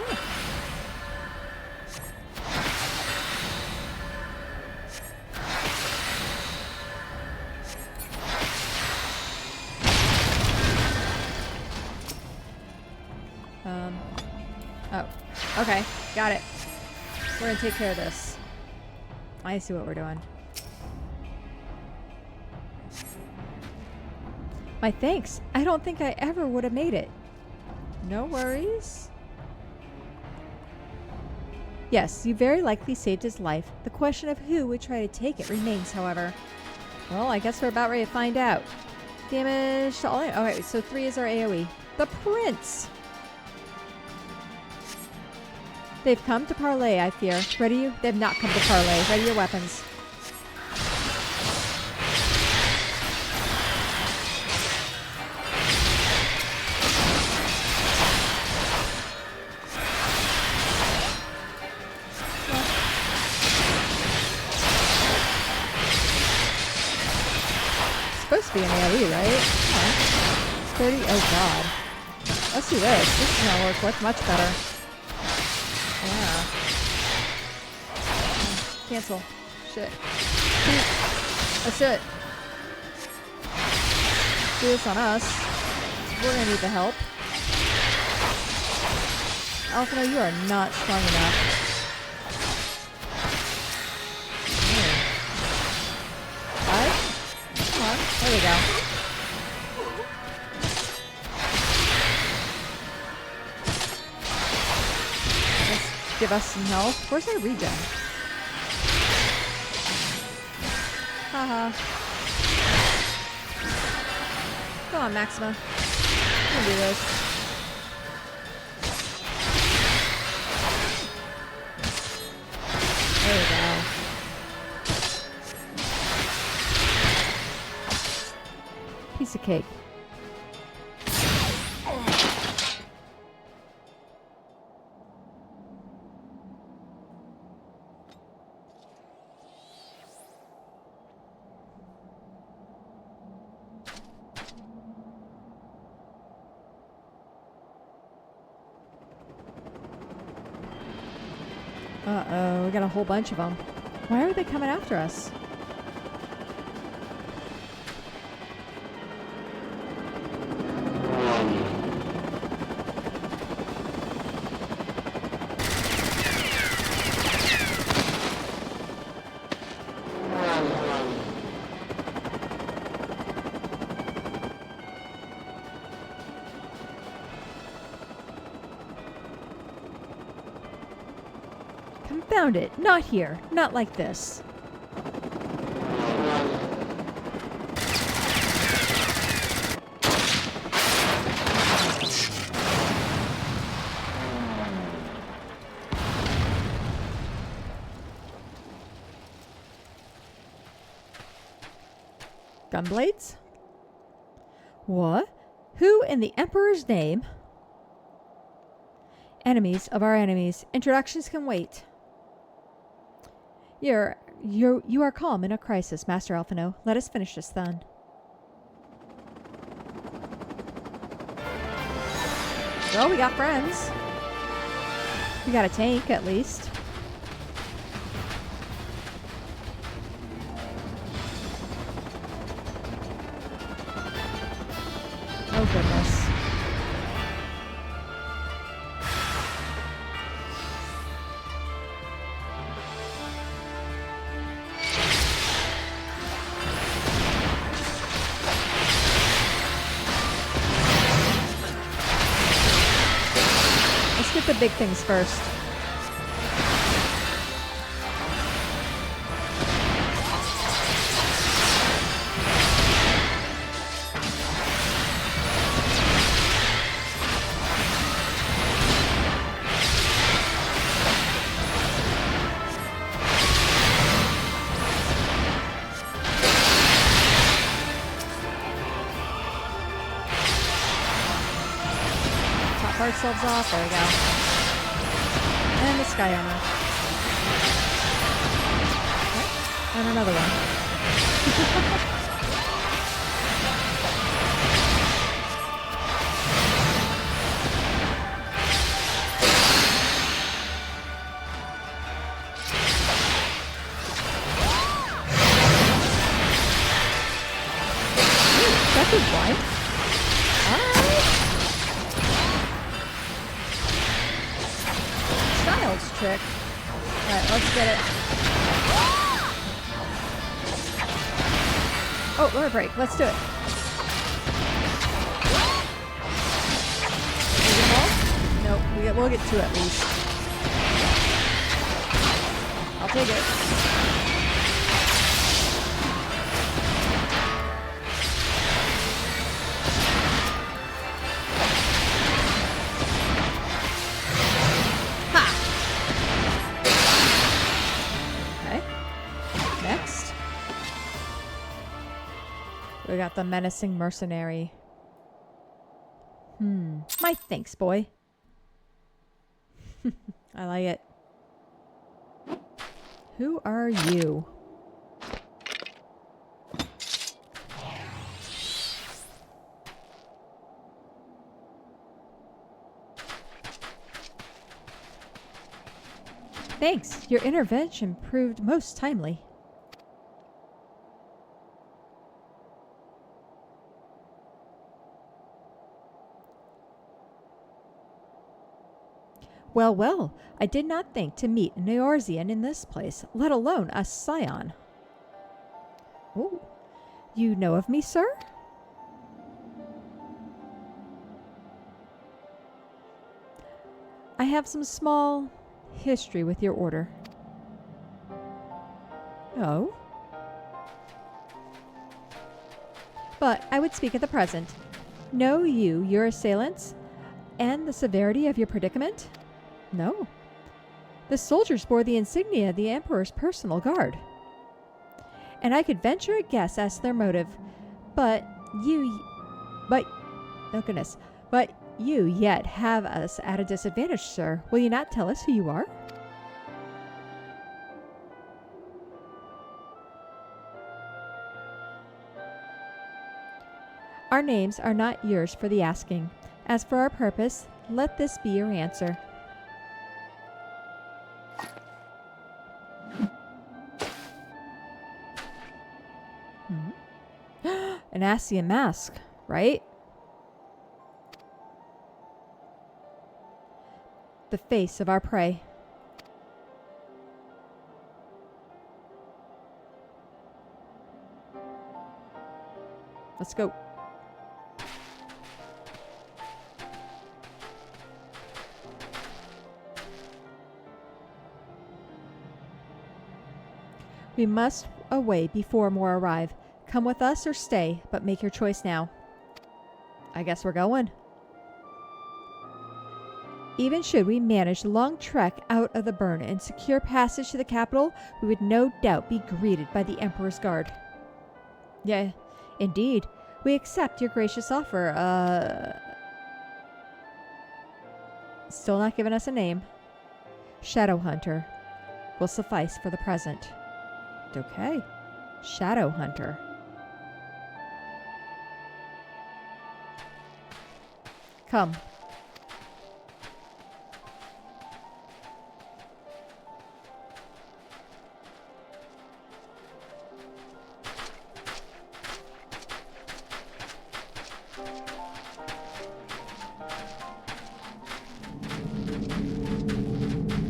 okay. Got it. We're gonna take care of this. I see what we're doing. My thanks. I don't think I ever would have made it. No worries. Yes, you very likely saved his life. The question of who would try to take it remains, however. Well, I guess we're about ready to find out. Damage to all... Alright, so 3 is our AoE. The Prince! They've come to parley, I fear. Ready you? They've not come to parley. Ready your weapons. Supposed to be an AoE, right? Come on. It's 30. Oh god. Let's do this. This is gonna work much better. Yeah. Cancel. Shit. That's it. Do this on us. We're gonna need the help. Alphinaud, you are not strong enough. Come on. There we go. Let's give us some health. Where's our regen? Haha. Come on, Maxima. We can do this. There we go. Piece of cake. Uh-oh, we got a whole bunch of them. Why are they coming after us? Confound it. Not here. Not like this. Gunblades? What? Who in the Emperor's name? Enemies of our enemies. Introductions can wait. You are calm in a crisis, Master Alphinaud. Let us finish this then. Well, we got friends. We got a tank, at least. Oh, goodness. Let's get the big things first. Ourselves off. There we go. And the sky armor. Okay. And another one. That's his wife? Trick. Alright, Get it. Oh, lower break. Let's do it. Nope, we'll get two at least. I'll take it. Ha! Okay. Next. We got the menacing mercenary. My thanks, boy. I like it. Who are you? Thanks. Your intervention proved most timely. Well, well, I did not think to meet an Eorzean in this place, let alone a scion. Oh, you know of me, sir? I have some small history with your order. Oh? But I would speak at the present. Know you your assailants and the severity of your predicament? No. The soldiers bore the insignia of the Emperor's personal guard. And I could venture a guess as to their motive, but you yet have us at a disadvantage, sir. Will you not tell us who you are? Our names are not yours for the asking. As for our purpose, let this be your answer. An Ascian mask, right? The face of our prey. Let's go. We must away before more arrive. Come with us or stay, but make your choice now. I guess we're going. Even should we manage the long trek out of the burn and secure passage to the capital, we would no doubt be greeted by the Emperor's guard. Yeah, indeed. We accept your gracious offer. Still not giving us a name. Shadowhunter will suffice for the present. Okay. Shadowhunter. Come.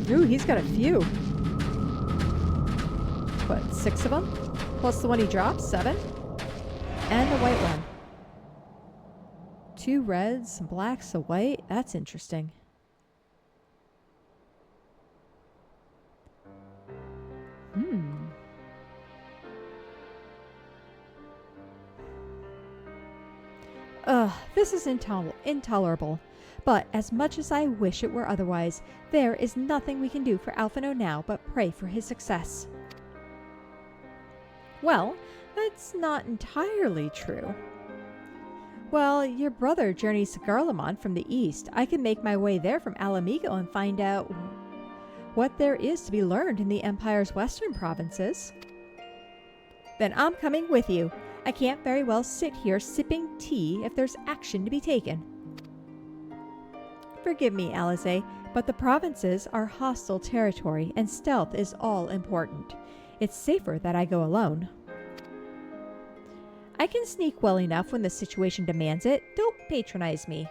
Ooh, he's got a few. What, 6 of them? Plus the one he dropped, 7? And the white one. 2 reds, some blacks, a white. That's interesting. This is intolerable. But as much as I wish it were otherwise, there is nothing we can do for Alphinaud now but pray for his success. Well, that's not entirely true. Well, your brother journeys to Garlemald from the east. I can make my way there from Alamigo and find out what there is to be learned in the Empire's western provinces. Then I'm coming with you. I can't very well sit here sipping tea if there's action to be taken. Forgive me, Alize, but the provinces are hostile territory and stealth is all important. It's safer that I go alone. I can sneak well enough when the situation demands it. Don't patronize me.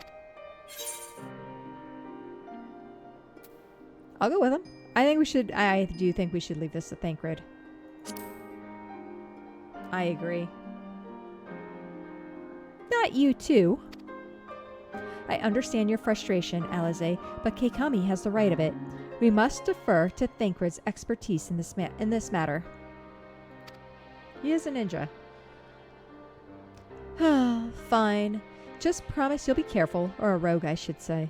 I'll go with him. I think we should... I do think we should leave this to Thancred. I agree. Not you, too. I understand your frustration, Alize, but Keikami has the right of it. We must defer to Thancred's expertise in this matter. He is a ninja. Fine. Just promise you'll be careful, or a rogue, I should say.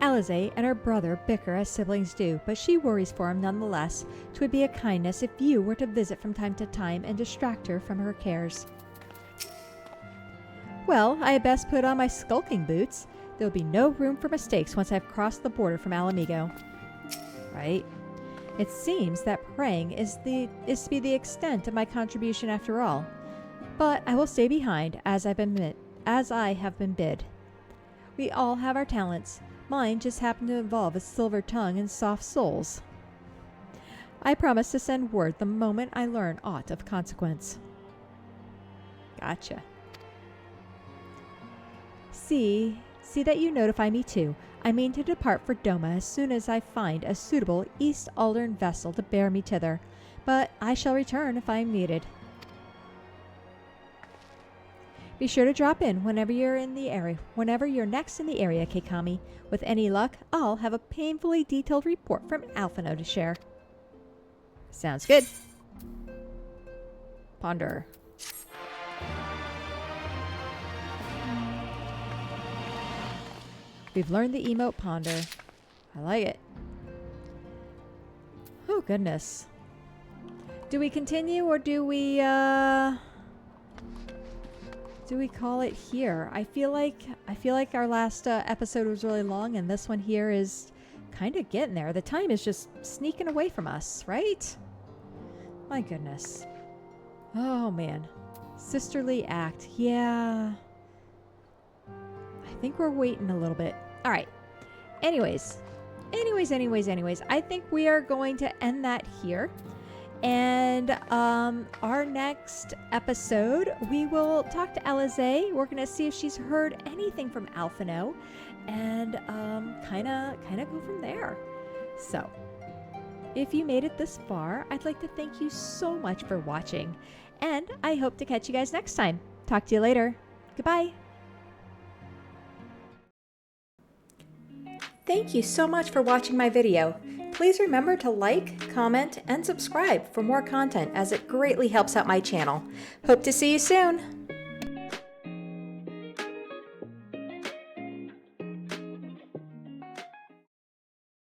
Alize and her brother bicker as siblings do, but she worries for him nonetheless. 'Twould be a kindness if you were to visit from time to time and distract her from her cares. Well, I had best put on my skulking boots. There'll be no room for mistakes once I've crossed the border from Alamigo. Right? It seems that praying is to be the extent of my contribution after all. But I will stay behind as I have been bid. We all have our talents. Mine just happened to involve a silver tongue and soft soles. I promise to send word the moment I learn aught of consequence. Gotcha. See that you notify me too. I mean to depart for Doma as soon as I find a suitable East Aldern vessel to bear me thither, but I shall return if I am needed. Be sure to drop in whenever you're next in the area, Keikami. With any luck, I'll have a painfully detailed report from Alphinaud to share. Sounds good. Ponder. We've learned the emote Ponder. I like it. Oh, goodness. Do we continue or do we call it here? I feel like our last episode was really long, and this one here is kind of getting there. The time is just sneaking away from us, right? My goodness. Oh man. Sisterly act. Yeah. I think we're waiting a little bit. All right. Anyways, I think we are going to end that here. And our next episode, we will talk to Alize. We're going to see if she's heard anything from Alphinaud and kind of go from there. So, if you made it this far, I'd like to thank you so much for watching. And I hope to catch you guys next time. Talk to you later. Goodbye. Thank you so much for watching my video. Please remember to like, comment, and subscribe for more content as it greatly helps out my channel. Hope to see you soon!